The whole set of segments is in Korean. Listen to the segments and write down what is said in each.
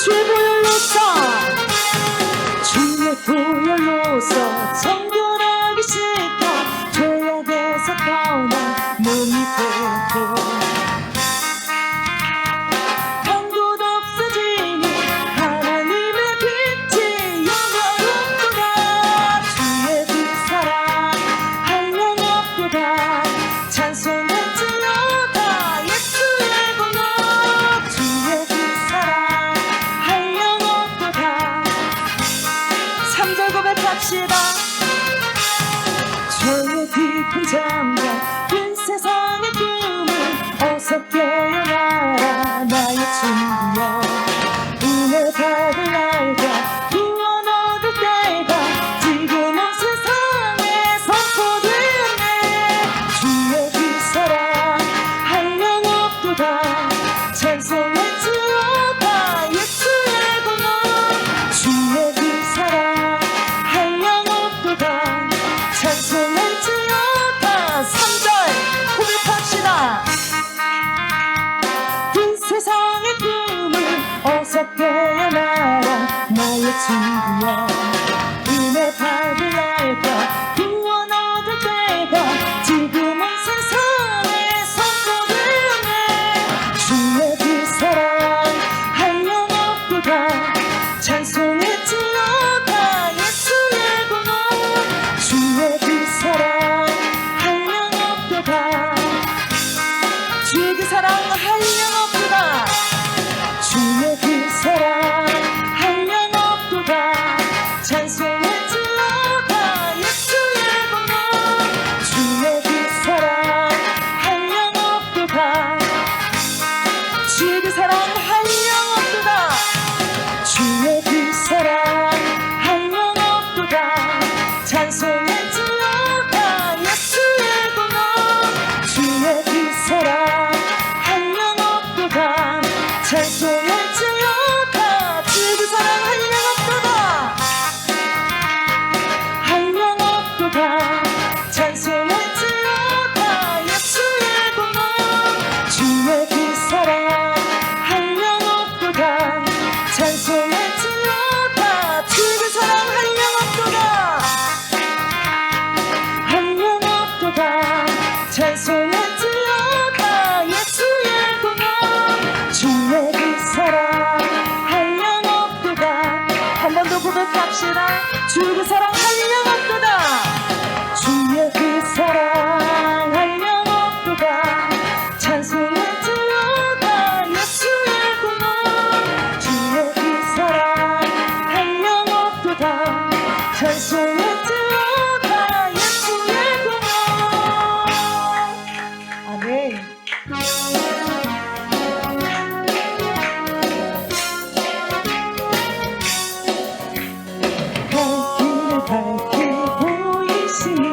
주의 보혈로서 주의 보혈로서 정결하기 싫다. 죄악에서 떠나 몸이 되고 한곳 없어지니 하나님의 빛이 영화롭도다. 주의 그 사랑 한량없도다. 찬송할지어다 예수의 번호. 주의 그 사랑 한량없도다. 3절 고백합시다. 죄의 깊은 잠과 빈 세상의 꿈을 어서 깨어나라 나의 친구여. 은혜 받을 날과 구원 얻을 때가 지금은 세상에 선포되었네. 주의 그 사랑 한량없도다. 찬송할지어다 예수의 번호. 주의 그 사랑 한량없도다. 찬송할지어다. 3절 고백합시다. 빈 세상의 꿈을 어서 깨어나라 나의 친구야. 은혜 받을 날과 구원 얻을 때가 지금은 세상에 선포되었네. 주의 그 사랑 한량없도다. 찬송할지어다 예수의 번호. 주의 그 사랑 한량없도다. 주의 그 사랑 한량없도다. 주의 그 사랑 한량없도다. 찬송할지어다 예수의 번호. 주의 그 사랑 한량없도다. 주의 그 사랑 한량없도다. 주의 그 사랑 한량없도다. 찬송할지어다 예수의 번호. 주의 그 사랑 한량없도다. 찬송할지어다. 주의 그 사랑 한량없도다. 한량없도다. 찬송할지어다 예수의 번호. 주의 그 사랑 한량없도다. 찬송할지어다. 주의 그 사랑 한량없도다. 한량없도다. 찬송할지어다 예수의 번호. 주의 그 사랑 한량없도다. 한 번 더 고백합시다. 주의 그 사랑 한량없도다. 주의 그 사랑 한량없도다. 찬송할지어다 예수의 번호. 주의 그 사랑 한량없도다. 찬송할지어다 예수의 번호. 아멘. 갈 길을 밝히 보이시니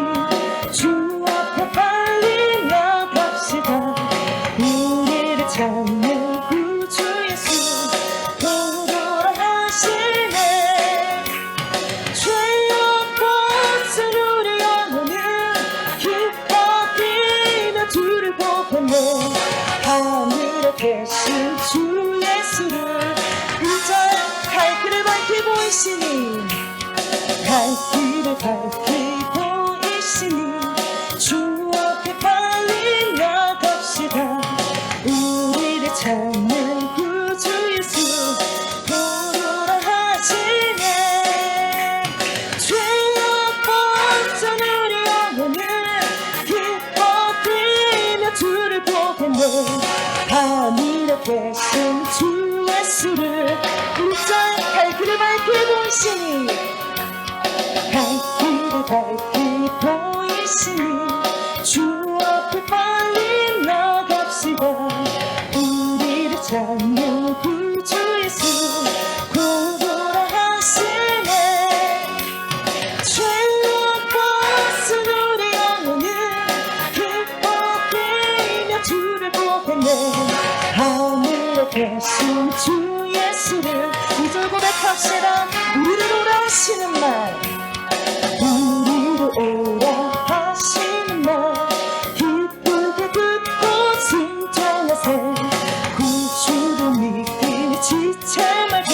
주 앞에 빨리 나갑시다. 우리를 찾는 구주 예수 돌아가시네. 죄악 벗은 우리 영혼은 기뻐 뛰며 주를 보겠네. 하늘에 계신 주 예수를 그저 갈 길을 밝히 보이시니 갈 길을 밝히 보이시니 주 앞에 빨리 나갑시다. 우리를 찾는 구주 예수 돌아가시네. 죄악 벗은 우리 영혼은 기뻐 뛰며 주를 보겠네. 하늘에 계신 주 예수를 그저 갈 길을 밝히 보이시니 갈 길을 밝히 보이시니 주 앞에 빨리 나갑시다. 우리를 찾는 구주 예수 곧 돌아가시네. 죄악 벗은 우리 영혼은 기뻐 뛰며 주를 보겠네. 하늘에 계신 주 예수를 2절 고백합시다. 우리를 오라시는 날 우리를 오라 하시는 날 기쁘게 듣고 순종하세. 구주를 믿기 지체 말고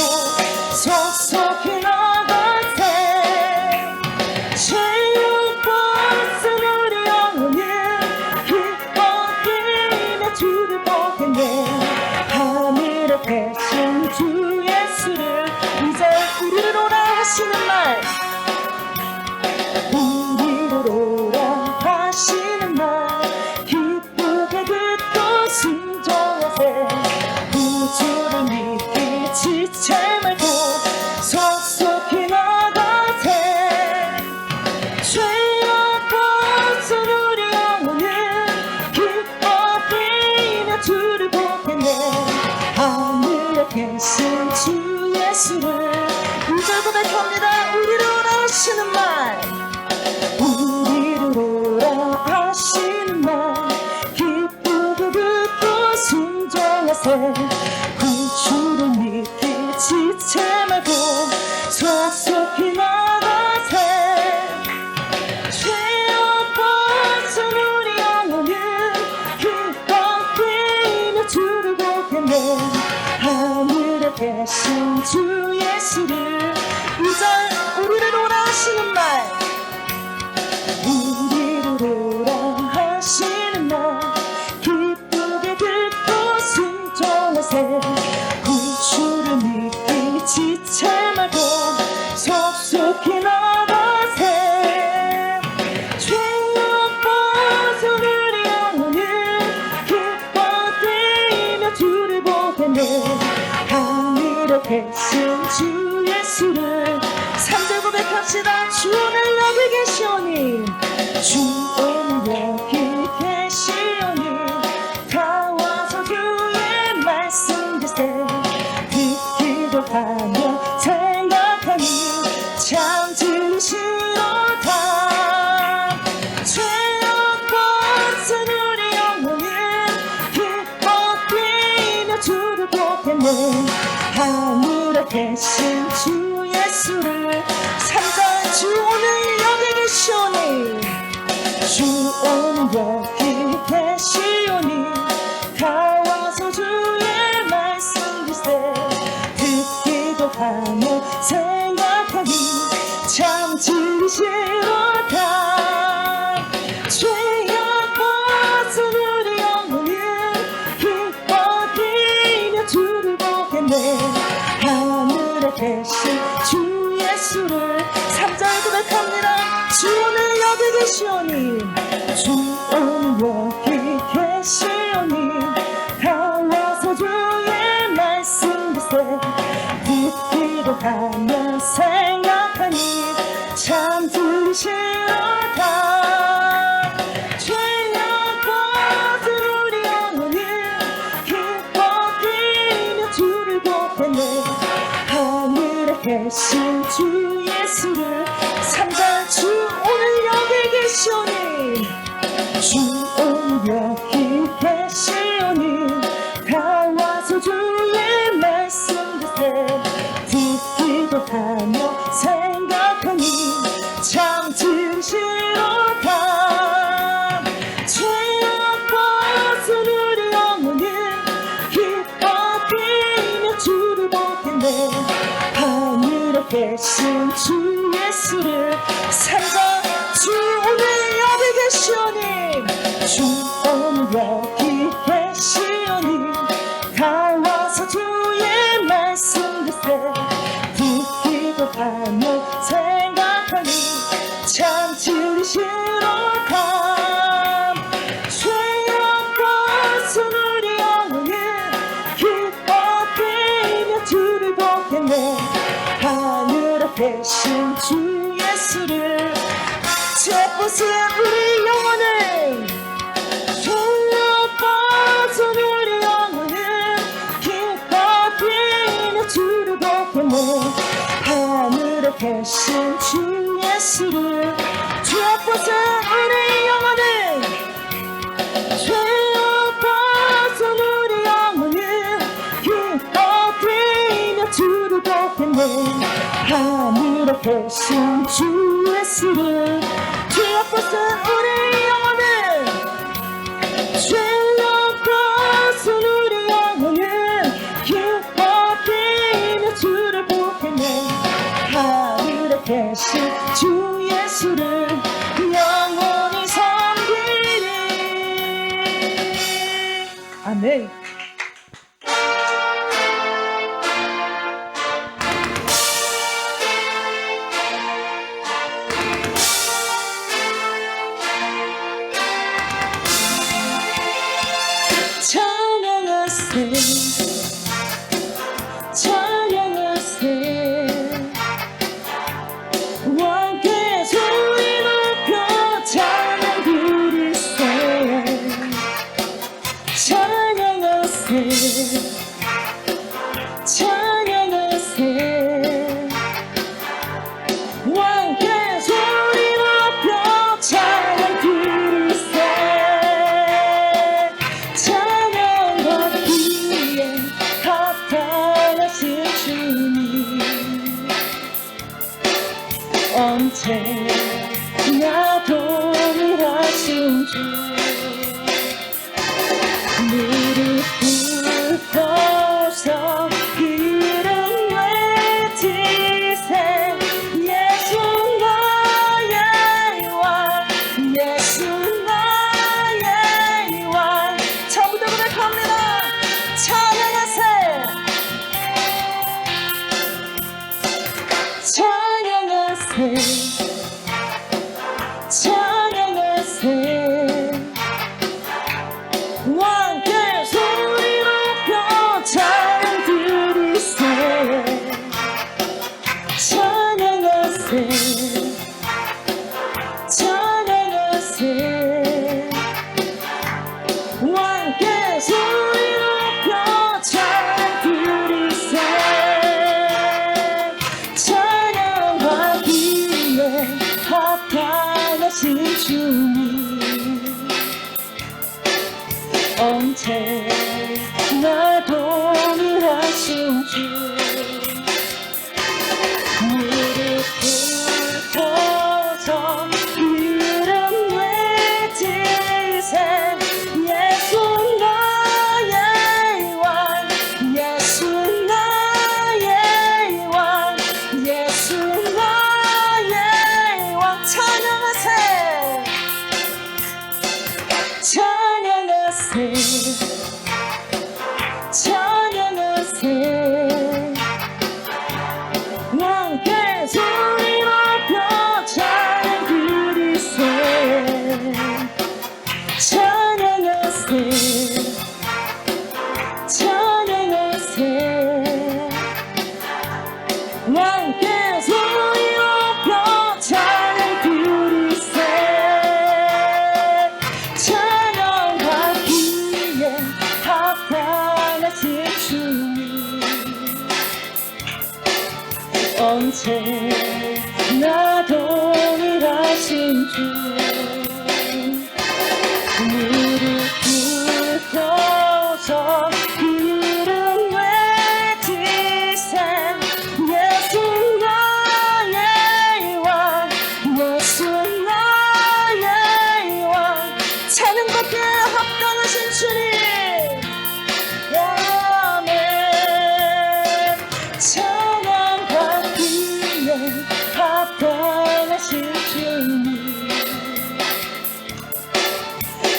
계신 주 예수를 2절 고백합니다. 우리를 원하시는 말, 우리를 원하시는 말, 기쁘게 듣고 순종하세. 구주를 믿기 지체 말고 속속히 나가세. 죄악 벗은 우리 영혼은 기뻐 뛰며 주를 보겠네. 하늘에 계신 주 예수를 2절 우리를 원하시는 말, 우리를 원하시는 말, 기쁘게 듣고 순종하세. 구주를 믿기 지체 말고 속속히 나가세. 죄악 벗은 우리 영혼은 기뻐 뛰며 주를 보겠네. 하늘에 계신 주 예수를 3절 고백합시다. 주 오늘 여기 계시오니, 주 오늘 여기 계시오니, 다 와서 주의 말씀 듣세. 듣기도 하며 생각하니 참 들으시로다. 죄악 벗은 우리 영혼은 기뻐 뛰며 주를 보겠네. 하늘에 계신 주 예수를 3절 주 오늘 여기 계시오니, 주 오늘 여기 계시오니, 다 와서 주의 말씀 듣세. 듣기도 하며 생각하니 참 들으시로다. 죄악 벗은 우리 영혼은 기뻐 뛰며 주를 보겠네. 하늘에 계신 주 예수를 3절 고백합니다. 주 오늘 여기 계시오니, 주 오늘 여기 계시오니, 다 와서 주의 말씀 듣세. 듣기도 하며 생각하니 참 들으시로다. 죄악 벗은 우리 영혼은 기뻐 뛰며 주를 보겠네. 하늘에 계신 주 예수를 3절 주 오늘 여기 계시오니, 주 오늘 여기 계시오니, 다 와서 주의 말씀 듣세. 듣기도 하며 생각하니 참 들으시로다. 죄악 벗은 우리 영혼은 기뻐 뛰며 주를 보겠네. 하늘에 계신 주 예수를 3절 주 오늘 여기 계시오니, 주 오늘 여기 계시오니, 다 와서 주의 말씀 듣세. 듣기도 하며 생각하니 참 들으시로다. 죄악 벗은 우리 영혼은 기뻐 뛰며 주를 보겠네. 하늘에 계신 주 예수를 제보세. 우리 영혼은 죄악 벗은 우리 영혼은 기뻐 뛰며 주를 보겠네. 하늘에 계신 주 예수를 죄악 벗은 우리 영혼은, 죄악 벗은 우리 영혼은 기뻐 뛰며 주를 보겠네. 하늘에 계신 주 예수를 죄악 벗은 우리 영혼은, 죄악 벗은 우리 영혼은 기뻐 뛰며 주를 보겠네. 하늘에 계신 주 예수를 영원히 섬기리. 아멘. 언제나 동일하신 주 무릎 꿇고서 그 이름 외치세 예수 나의 왕 예수 나의 왕 처음부터 고백합니다. 찬양하세 찬양하세 찬양하세 왕께 소리 높여 찬양 드리세 찬양하세 찬양하세 왕께 소리 높여 찬양 드리세 찬양하기에 합당하신 주님 언제나 동일하신 주 무릎 꿇고서 이름 외치세 예수 나의 왕 예수 나의 왕 예수 나의 왕 찬양하세 찬양하세 찬양하세 왕께 소리 높여 찬양 드리세 찬양하세 찬양하세 왕께 소리 높여 찬양 드리세 찬양하기에 합당하신 주님 언제나 동일하신 주 무릎 꿇고서 이름 외치세 예수 나의 왕 예수 나의 왕 찬양받기에 합당하신 주님 아멘 찬양받기에 합당하신 주님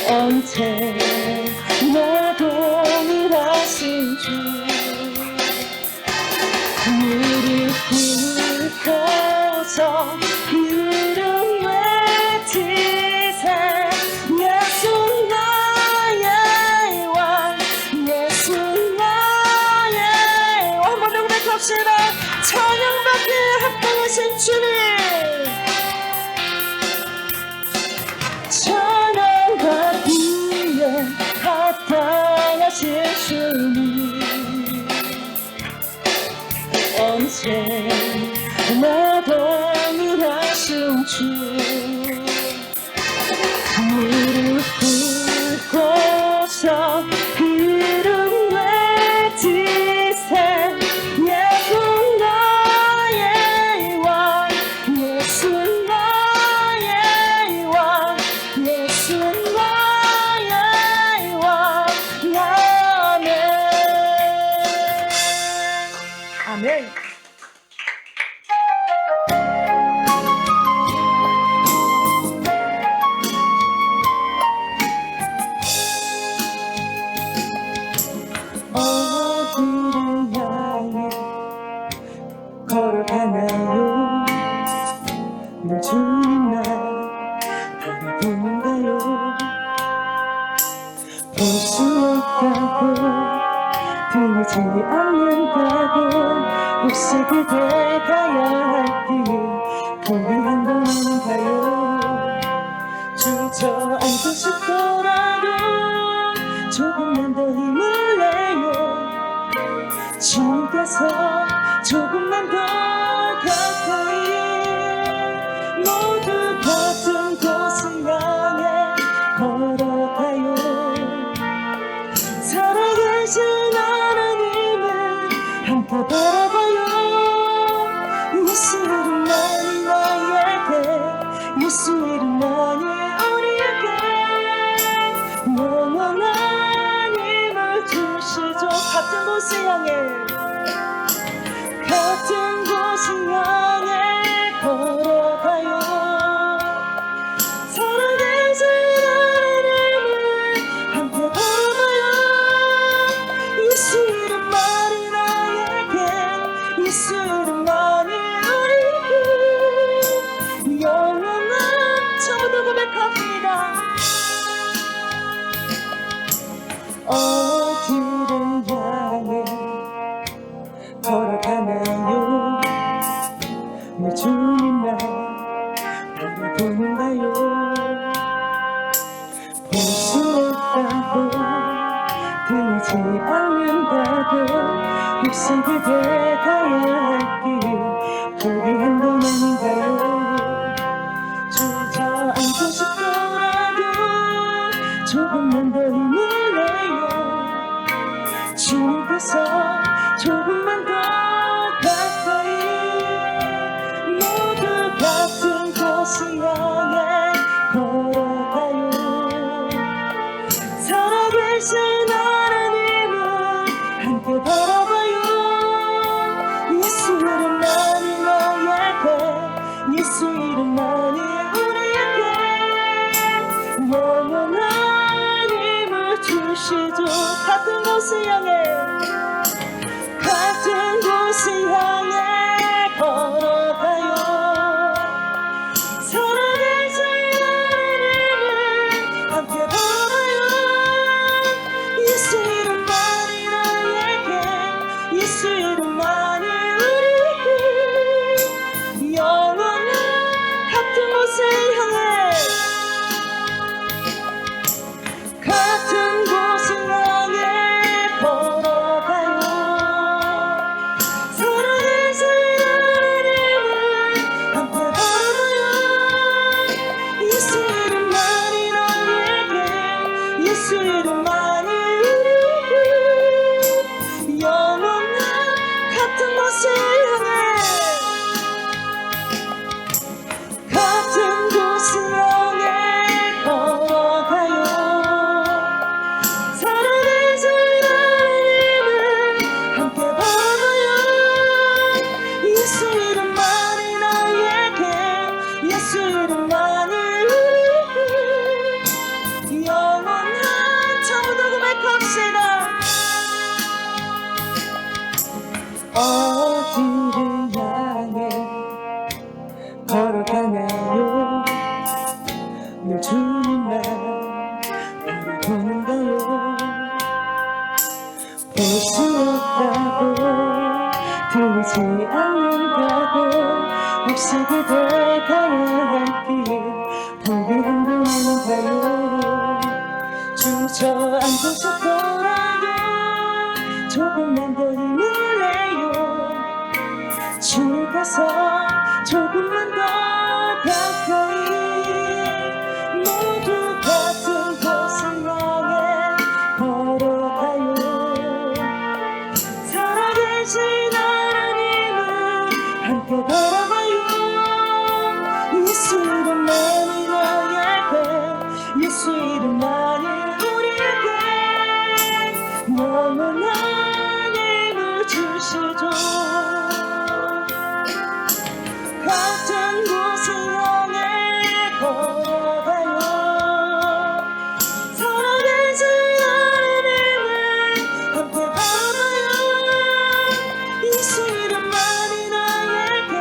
언제나 동일하신 주 무릎 꿇고서 이름 외치세 예수 나의 왕 예수 나의 왕 한번 더 고백합시다. 찬양받기에 합당하신 주님 찬양받기에 합당하신 주님 언제나 동일하신 주 무릎 꿇고서 이름 외치세 예수 나의 왕 예수 나의 왕 예수 나의 왕 아멘 아멘 어디를 향해 걸어가나요 늘 주님만 바라보는가요 볼 수 없다고 들리지 않는다고 혹시 그대 가야 할 길 거기 한 번인가요 주저앉고 싶더라도 조금만 더 힘을 내요 주께서 조금만 더 가까이 모두 같은 곳을 향해 걸어가요 살아계신 하나님을 함께 바라봐요 이 시간은 나의 걸어가나요? 내 주님만 바라보는가요? 볼 수 없다고 들리지 않는다고 혹시 그대 가야 할 길 포기한 건 아닌가요? 주저앉고 싶더라도 조금만 더 힘을 내요. 주님께서 조금만 더 가까이 모두 같은 곳을 향해 걸어가요. 살아계신 하나님을 함께 바라봐요. 예수 이름만이 너에게 예수 이름만이 우리에게 영원한 힘을 주시죠. 같은 곳을 향해 같은 곳을 향해 걸어가요. 살아계신 하나님을 함께 바라봐요. 예수 이름만이 나에게 예수 이름만이 우리에게 영원한 같은 곳을 향해 같은 곳을 향해 걸어가요. 살아계신 하나님을 함께 바라봐요. 예수 이름만이 나에게 예수 이름만이 우리에게 영원한 같은 곳을 향해 같은 곳을 향해 걸어가요. 살아계신 하나님을 함께 바라봐요. 예수 이름만이 나에게 예수 이름만이 우리에게 영원한 처음부터 고백합시다. 어디를 향해 걸어가나요? 늘 주님만 바라보는가요? 볼 수 없다고 들리지 않는다고 혹시 그대 가야 할 길 포기한 건 아닌가요? 주저앉고 싶더라도 조금만 더 힘을 내요. 주님께서 조금만 더 가까이 모두 같은 곳을 향해 걸어가요. 살아계신 하나님을 함께 바라봐요. 예수 이름만이 너에게 예수 이름만이 우리에게 영원한 힘을 주시죠. 같은 곳을 향해 걸어가요. 살아계신 하나님을 함께 바라봐요. 예수 이름만이 나에게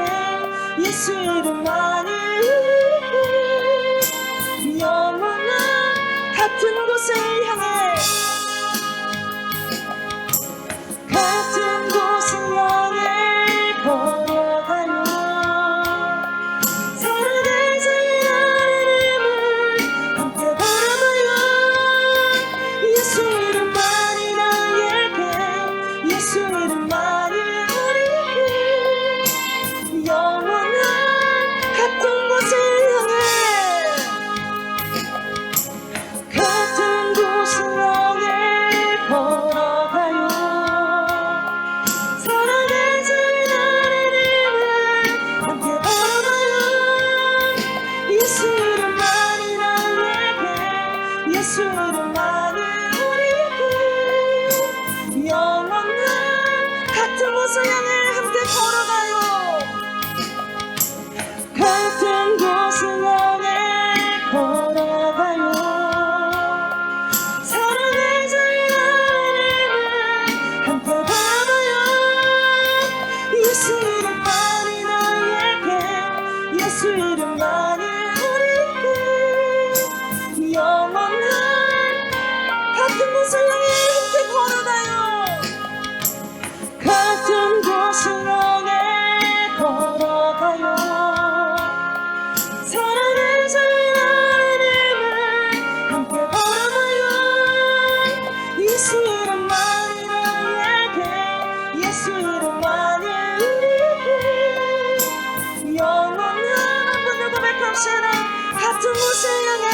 같은 곳을 향해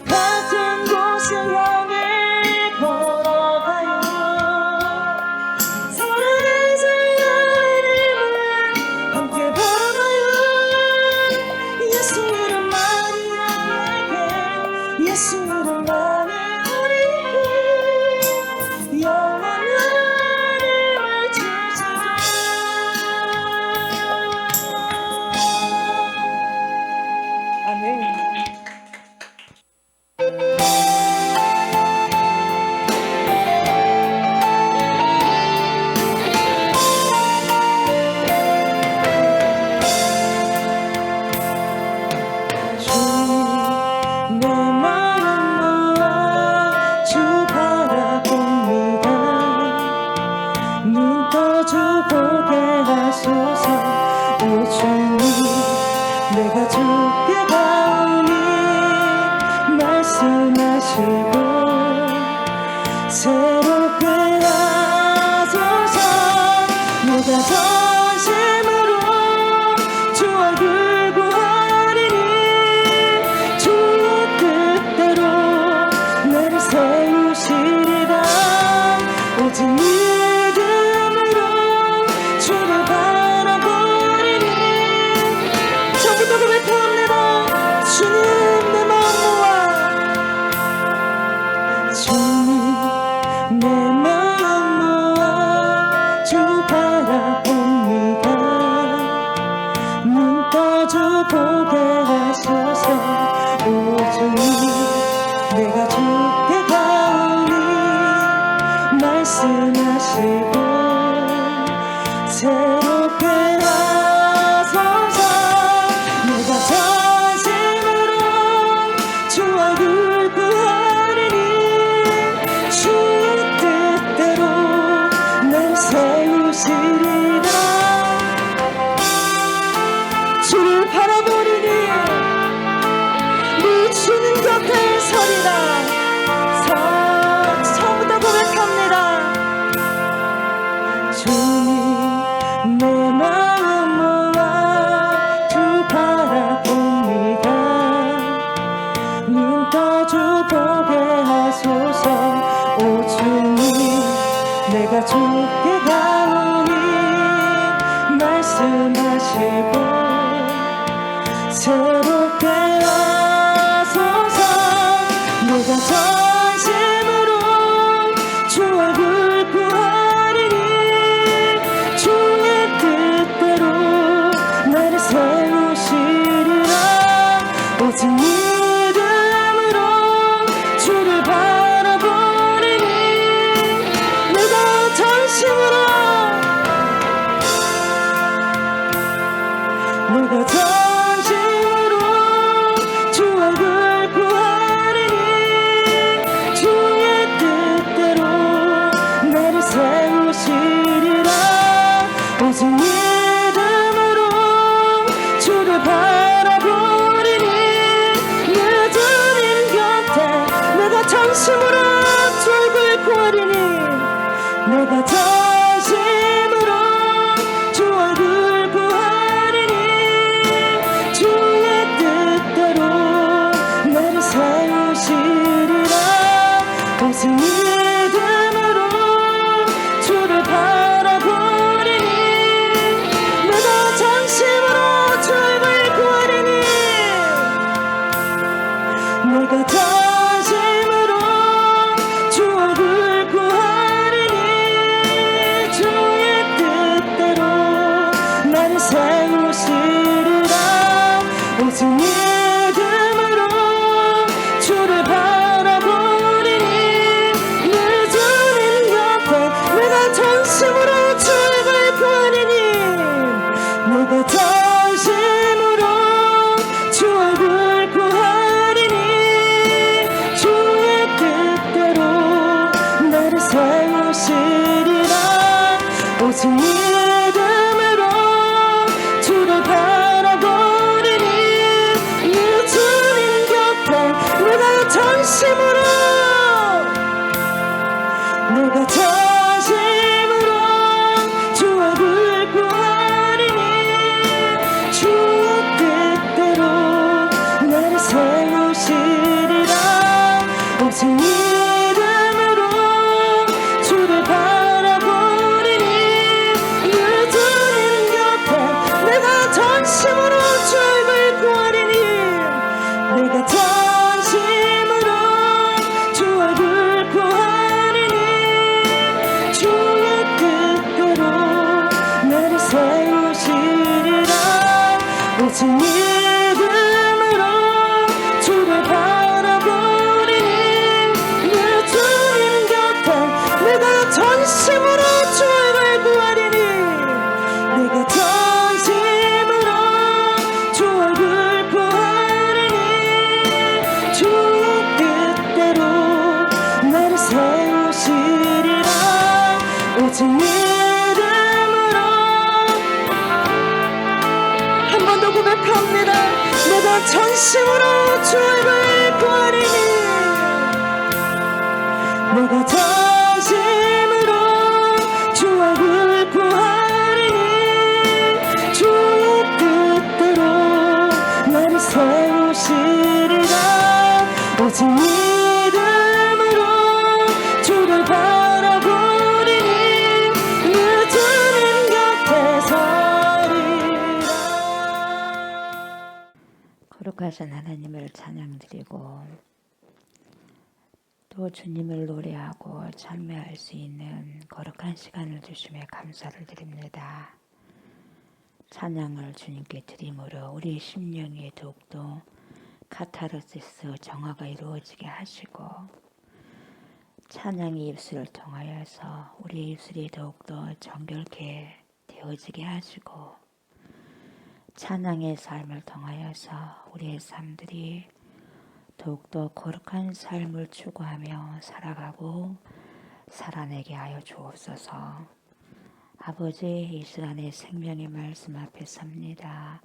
같은 곳을 향해 걸어가요. 사랑의 이름을 함께 걸어가요. 예수 이름만이 나에게 예수 이름만이 우리에게 영원한 힘을 주시죠. 아멘. 주님 내 마음 모아 주 바라봅니다. 눈 떠주 보게 하소서. 오 주님 내가 주께 가오니 말씀하시고 새롭게 하소서. 내가 전심으로 주 얼굴 구하리니 주의 뜻대로 나를 세우시리라. 오직 믿음으로 주를 바라보리니 저부터 고백합니다. 주님 내 마음 모아 주님 내 마음 모아 주 바라봅니다. 눈 떠주 보게 하소서. 오 주님 내가 주께 가오니 말씀하시고 새롭게 하소서. 내가 전심으로 주 얼굴 구하리니 주의 뜻대로 날 세우시리라. 주를 바라보리니 네 주님 곁에 서리라. 처음부터 고백합니다. 주님 내 마음 모아 주 바라봅니다. 눈 떠주 보게 하소서. 오 주님 내가 주께 가오니 말씀하시고 새롭게 하소서. 내가 전심으로 주 얼굴 구하리니 주의 뜻대로 나를 세우시리라. 오직 믿음으로 주를 바라보리니 내가 전심으로 내가 전심으로 주 얼굴 구하리니 주의 뜻대로 나를 세우시리라. 오직 믿음으로 주를 바라보리니 내 주님 곁에 내가 전심으로 주 얼굴 구하리니 내가 전심으로 주 얼굴 구하리니 주의 뜻대로 나를 세우시리라. 오직 믿음으로 주를 바라보리니 내가 전심으로 주 얼굴 구하리니 내가 전심으로 주 얼굴 구하리니 주의 뜻대로 나를 세우시리라. 오직 믿음으로 주를 바라보리니 내 주님 곁에 내가 전심으로 주 얼굴 구하리니 내가 전심으로 주 얼굴 구하리니 주의 뜻대로 나를 세우시리라. 오직 믿음으로 주를 바라보리니 내 주님 곁에 내가 전심으로 내가 전심으로 주 얼굴 구하리니 주의 뜻대로 오직 믿음으로 주를 바라보리니 내 주님 곁에 내가 전심으로 주를 구하리니 내가 전심으로 주 얼굴 구하리니 주의 뜻대로 나를 세우시리라 오직 믿음으로 한 번 더 고백합니다. 내가 전심으로 주 얼굴 구하리니 내가 전심으로 주 얼굴 구하리니 주의 뜻대로 나를 세우시리라 오직 믿음으로 주를 바라보리니 내 주님 곁에 서리라. 거룩하신 하나님을 찬양드리고 또 주님을 노래하고 찬미할 수 있는 거룩한 시간을 주심에 감사를 드립니다. 찬양을 주님께 드림으로 우리 심령에 더욱더 카타르시스 정화가 이루어지게 하시고 찬양의 입술을 통하여서 우리의 입술이 더욱더 정결케 되어지게 하시고 찬양의 삶을 통하여서 우리의 삶들이 더욱더 거룩한 삶을 추구하며 살아가고 살아내게 하여 주옵소서. 아버지, 이 시간에 생명의 말씀 앞에 섭니다.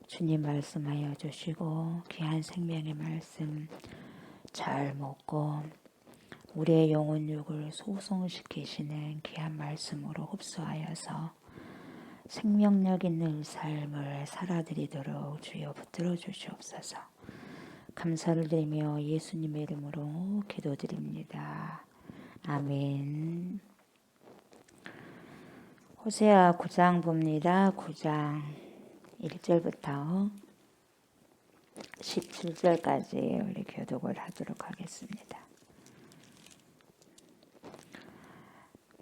주님 말씀하여 주시고 귀한 생명의 말씀 잘 먹고 우리의 영혼 육을 소성시키시는 귀한 말씀으로 흡수하여서 생명력 있는 삶을 살아드리도록 주여 붙들어 주시옵소서. 감사를 드리며 예수님의 이름으로 기도드립니다. 아멘. 호세아 9장 봅니다. 9장 1절부터 17절까지 우리 교독을 하도록 하겠습니다.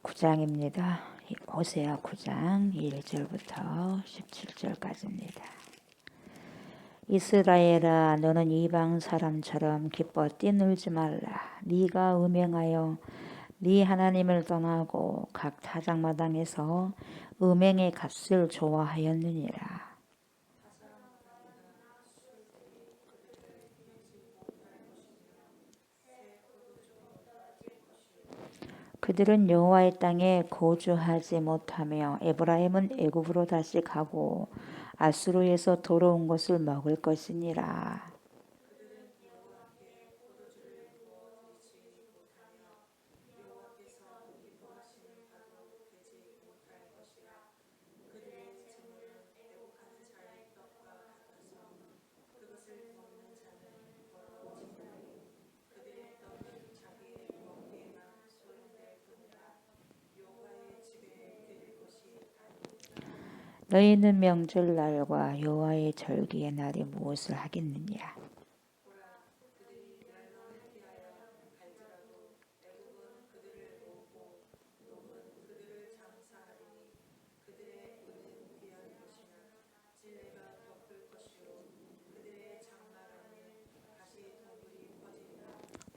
9장입니다. 호세아 9장 1절부터 17절까지입니다. 이스라엘아, 너는 이방 사람처럼 기뻐 뛰놀지 말라. 네가 음행하여 네 하나님을 떠나고 각 타작마당에서 음행의 값을 좋아하였느니라. 그들은 여호와의 땅에 거주하지 못하며 에브라임은 애굽으로 다시 가고 아수르에서 돌아온 것을 먹을 것이니라. 너희는 명절날과 여호와의 절기의 날이 무엇을 하겠느냐?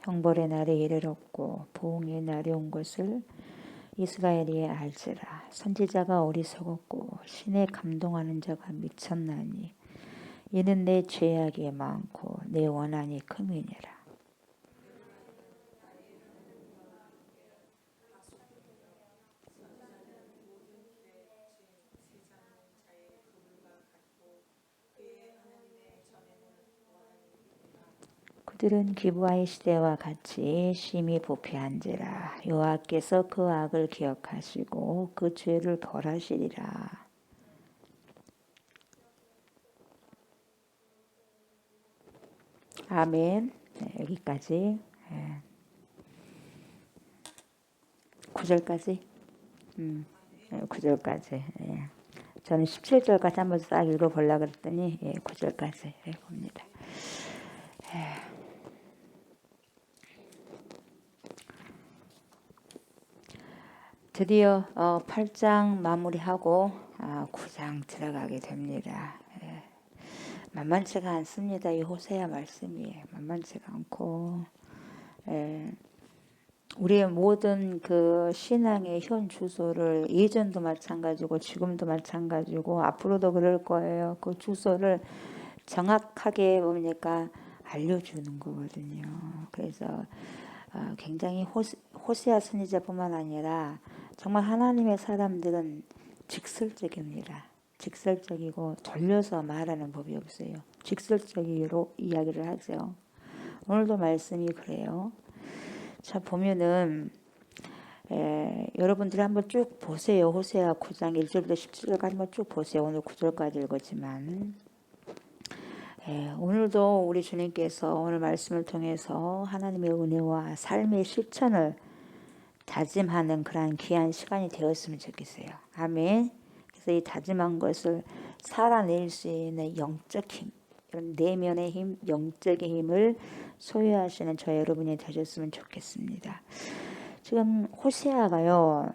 형벌의 날에 이르렀고 보응의 날이 온 것을 이스라엘이 알지라. 선지자가 어리석었고 신에 감동하는 자가 미쳤나니 이는 내 죄악이 많고 내 원한이 큼이니라. 그들은 기브아의 시대와 같이 심히 부패한지라. 여호와께서 그 악을 기억하시고 그 죄를 벌하시리라. 아멘. 네, 여기까지 9절까지 9절까지 저는 17절까지 한번 싹 읽어보려고 그랬더니 9절까지 봅니다. 드디어 8장 마무리하고 9장 들어가게 됩니다. 만만치가 않습니다. 이 호세아 말씀이 만만치가 않고, 우리의 모든 그 신앙의 현 주소를 예전도 마찬가지고 지금도 마찬가지고 앞으로도 그럴 거예요. 그 주소를 정확하게 뭡니까 알려주는 거거든요. 그래서 굉장히 호세아 선지자뿐만 아니라 정말 하나님의 사람들은 직설적입니다. 직설적이고 돌려서 말하는 법이 없어요. 직설적으로 이야기를 하죠. 오늘도 말씀이 그래요. 자 보면은 여러분들이 한번 쭉 보세요. 호세아 9장 1절부터 17절까지 한번 쭉 보세요. 오늘 9절까지 읽었지만 오늘도 우리 주님께서 오늘 말씀을 통해서 하나님의 은혜와 삶의 실천을 다짐하는 그러한 귀한 시간이 되었으면 좋겠어요. 아멘. 그래서 이 다짐한 것을 살아낼 수 있는 영적 힘, 이런 내면의 힘, 영적인 힘을 소유하시는 저 여러분이 되셨으면 좋겠습니다. 지금 호세아가요,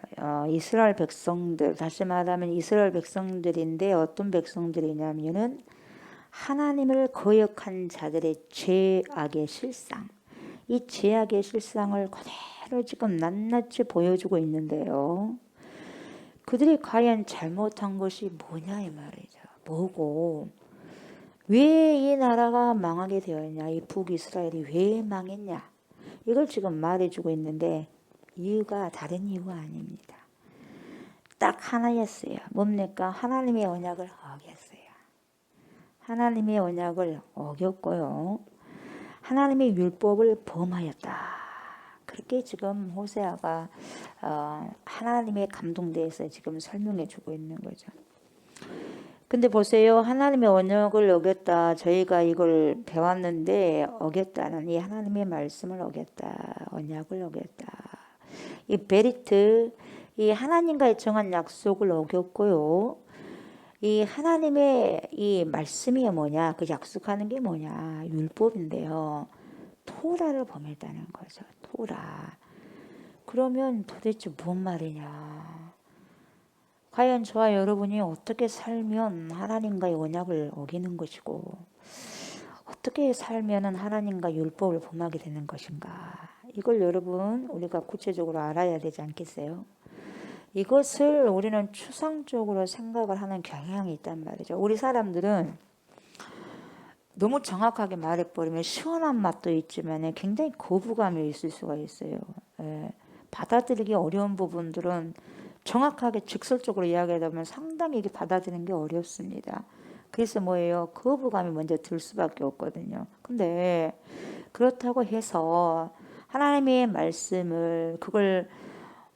이스라엘 백성들, 다시 말하면 이스라엘 백성들인데 어떤 백성들이냐면은 하나님을 거역한 자들의 죄악의 실상, 이 죄악의 실상을 그대로 지금 낱낱이 보여주고 있는데요. 그들이 과연 잘못한 것이 뭐냐 이 말이죠. 뭐고 왜 이 나라가 망하게 되었냐, 이 북이스라엘이 왜 망했냐, 이걸 지금 말해주고 있는데 이유가 다른 이유가 아닙니다. 딱 하나였어요. 뭡니까? 하나님의 언약을 어겼어요. 하나님의 언약을 어겼고요. 하나님의 율법을 범하였다. 그렇게 지금 호세아가 하나님의 감동대에서 지금 설명해 주고 있는 거죠. 근데 보세요. 하나님의 언약을 어겼다. 저희가 이걸 배웠는데 어겼다는 이 하나님의 말씀을 어겼다. 언약을 어겼다. 이 베리트, 이 하나님과의 정한 약속을 어겼고요. 이 하나님의 이 말씀이 뭐냐, 그 약속하는 게 뭐냐, 율법인데요. 토라를 범했다는 거죠. 토라. 그러면 도대체 뭔 말이냐? 과연 저와 여러분이 어떻게 살면 하나님과의 언약을 어기는 것이고, 어떻게 살면은 하나님과 율법을 범하게 되는 것인가? 이걸 여러분 우리가 구체적으로 알아야 되지 않겠어요? 이것을 우리는 추상적으로 생각을 하는 경향이 있단 말이죠. 우리 사람들은 너무 정확하게 말해버리면 시원한 맛도 있지만 굉장히 거부감이 있을 수가 있어요. 받아들이기 어려운 부분들은 정확하게 직설적으로 이야기하다 보면 상당히 이게 받아들이는 게 어렵습니다. 그래서 뭐예요? 거부감이 먼저 들 수밖에 없거든요. 근데 그렇다고 해서 하나님의 말씀을 그걸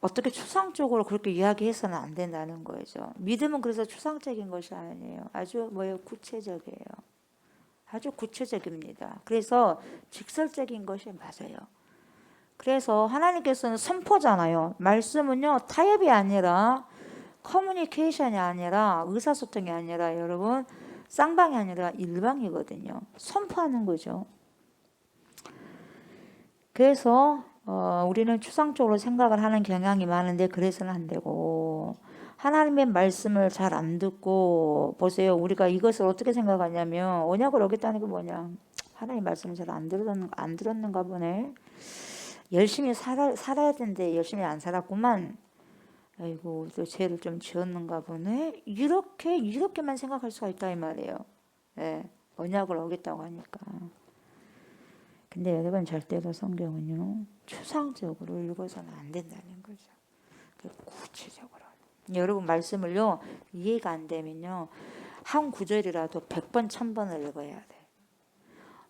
어떻게 추상적으로 그렇게 이야기해서는 안 된다는 거죠. 믿음은 그래서 추상적인 것이 아니에요. 아주 뭐예요? 구체적이에요. 아주 구체적입니다. 그래서 직설적인 것이 맞아요. 그래서 하나님께서는 선포잖아요. 말씀은요, 타협이 아니라 커뮤니케이션이 아니라 의사소통이 아니라 여러분 쌍방이 아니라 일방이거든요. 선포하는 거죠. 그래서 우리는 추상적으로 생각을 하는 경향이 많은데 그래서는 안 되고, 하나님의 말씀을 잘 안 듣고, 보세요. 우리가 이것을 어떻게 생각하냐면 언약을 어겼다는 게 뭐냐, 하나님 말씀을 잘 안 들었는가 보네. 열심히 살아야 되는데 열심히 안 살았구만. 아이고 또 죄를 좀 지었는가 보네. 이렇게만 생각할 수가 있다 이 말이에요. 언약을 어겼다고 하니까. 근데 여러분 절대로 성경은요 추상적으로 읽어서는 안 된다는 거죠. 구체적으로. 여러분 말씀을요 이해가 안 되면요 한 구절이라도 100번 1000번을 읽어야 돼.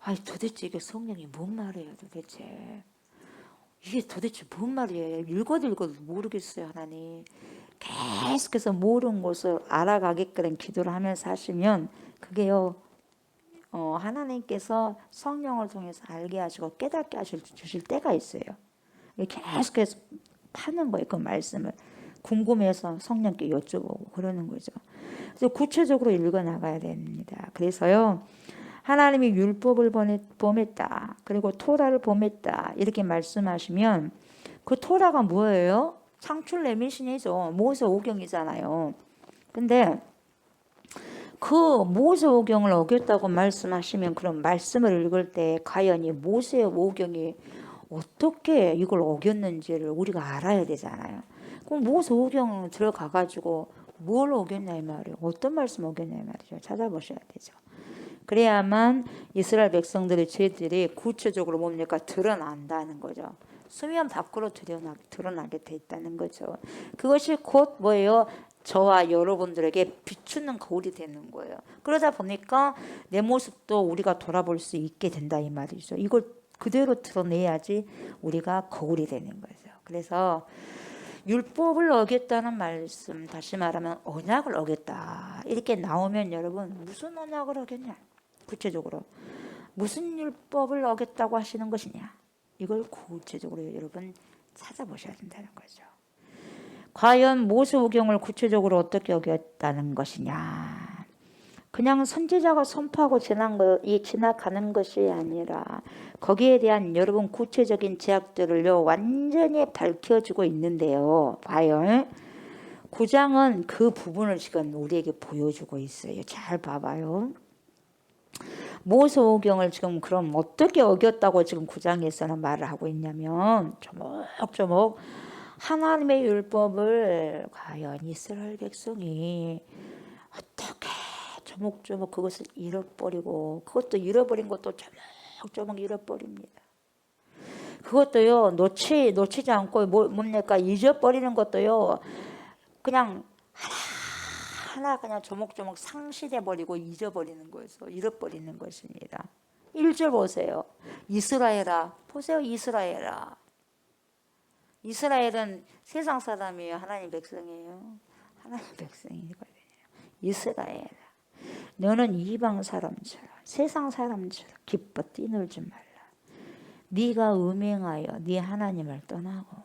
아니 도대체 이게 성령이 뭔 말이에요 도대체. 이게 도대체 뭔 말이에요. 읽어도 모르겠어요. 하나님 계속해서 모르는 것을 알아가게끔 기도를 하면서 하시면 그게요 하나님께서 성령을 통해서 알게 하시고 깨닫게 주실 때가 있어요. 계속해서 파는 거예요. 그 말씀을 궁금해서 성령께 여쭤보고 그러는 거죠. 그래서 구체적으로 읽어나가야 됩니다. 그래서요 하나님이 율법을 범했다. 그리고 토라를 범했다. 이렇게 말씀하시면 그 토라가 뭐예요? 창출 레미신이죠. 모세 오경이잖아요. 근데 그 모세오경을 어겼다고 말씀하시면 그럼 말씀을 읽을 때 과연 이 모세오경이 어떻게 이걸 어겼는지를 우리가 알아야 되잖아요. 그럼 모세오경 들어가 가지고 뭘 어겼냐 이 말이에요. 어떤 말씀 어겼냐 이 말이죠. 찾아보셔야 되죠. 그래야만 이스라엘 백성들의 죄들이 구체적으로 뭡니까? 드러난다는 거죠. 수면 밖으로 드러나게 돼 있다는 거죠. 그것이 곧 뭐예요? 저와 여러분들에게 비추는 거울이 되는 거예요. 그러다 보니까 내 모습도 우리가 돌아볼 수 있게 된다 이 말이죠. 이걸 그대로 드러내야지 우리가 거울이 되는 거죠. 그래서 율법을 어겼다는 말씀, 다시 말하면 언약을 어겼다 이렇게 나오면 여러분 무슨 언약을 어겼냐? 구체적으로 무슨 율법을 어겼다고 하시는 것이냐? 이걸 구체적으로 여러분 찾아보셔야 된다는 거죠. 과연 모세오경을 구체적으로 어떻게 어겼다는 것이냐? 그냥 선지자가 선포하고 지나가는 것이 아니라 거기에 대한 여러분 구체적인 제약들을요 완전히 밝혀주고 있는데요. 과연 9장은 그 부분을 지금 우리에게 보여주고 있어요. 잘 봐봐요. 모세오경을 지금 그럼 어떻게 어겼다고 지금 9장에서는 말을 하고 있냐면 조목조목 하나님의 율법을 과연 이스라엘 백성이 어떻게 조목조목 그것을 잃어버리고 그것도 잃어버린 것도 조목조목 잃어버립니다. 그것도요 놓치지 않고 뭡니까 잊어버리는 것도요 그냥 하나 그냥 조목조목 상실해버리고 잊어버리는 거에서 잃어버리는 것입니다. 1절 보세요. 이스라엘아 보세요. 이스라엘아. 이스라엘은 세상 사람이에요. 하나님 백성이에요. 하나님 백성이거든요. 이스라엘아 너는 이방 사람처럼 세상 사람처럼 기뻐 뛰놀지 말라. 네가 음행하여 네 하나님을 떠나고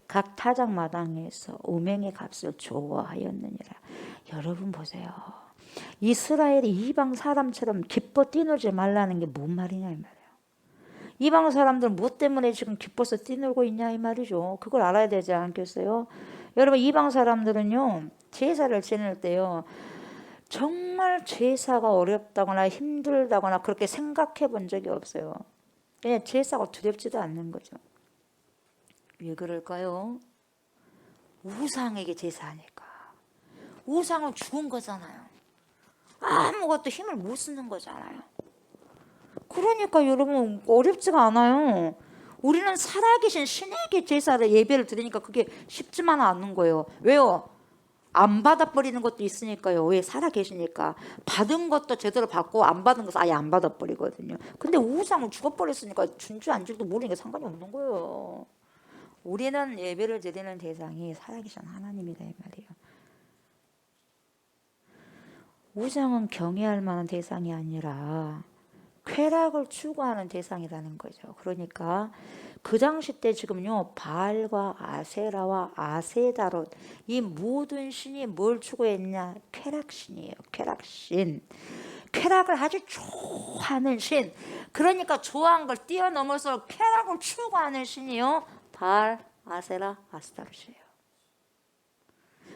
각 타작마당에서 음행의 값을 좋아하였느니라. 여러분 보세요. 이스라엘이 이방 사람처럼 기뻐 뛰놀지 말라는 게 뭔 말이냐 이 말이에요. 이방 사람들은 뭐 때문에 지금 기뻐서 뛰놀고 있냐 이 말이죠. 그걸 알아야 되지 않겠어요? 여러분 이방 사람들은요 제사를 지낼 때요 정말 제사가 어렵다거나 힘들다거나 그렇게 생각해 본 적이 없어요. 그냥 제사가 두렵지도 않는 거죠. 왜 그럴까요? 우상에게 제사하니까. 우상은 죽은 거잖아요. 아무것도 힘을 못 쓰는 거잖아요. 그러니까 여러분 어렵지가 않아요. 우리는 살아계신 신에게 제사를 예배를 드리니까 그게 쉽지만은 않는 거예요. 왜요? 안 받아버리는 것도 있으니까요. 왜? 살아계시니까. 받은 것도 제대로 받고 안 받은 것은 아예 안 받아버리거든요. 근데 우상은 죽어버렸으니까 준줄 안 줄도 모르니까 상관이 없는 거예요. 우리는 예배를 드리는 대상이 살아계신 하나님이다 이 말이에요. 우상은 경외할 만한 대상이 아니라 쾌락을 추구하는 대상이라는 거죠. 그러니까 그 당시 때 지금요 바알과 아세라와 아세다롯 이 모든 신이 뭘 추구했냐? 쾌락신이에요. 쾌락신. 쾌락을 아주 좋아하는 신. 그러니까 좋아한 걸 뛰어넘어서 쾌락을 추구하는 신이요 바알, 아세라, 아스타롯이에요.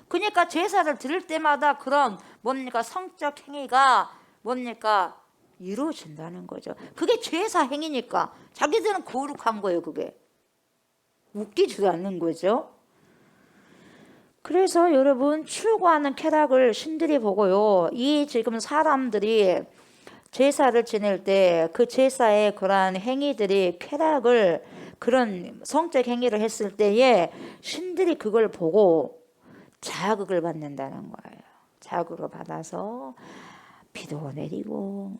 그러니까 제사를 드릴 때마다 그런 뭡니까 성적 행위가 뭡니까 이루어진다는 거죠. 그게 제사 행위니까 자기들은 거룩한 거예요. 그게 웃기지도 않는 거죠. 그래서 여러분 추구하는 쾌락을 신들이 보고요. 이 지금 사람들이 제사를 지낼 때 그 제사의 그러한 행위들이 쾌락을 그런 성적 행위를 했을 때에 신들이 그걸 보고 자극을 받는다는 거예요. 자극을 받아서 비도 내리고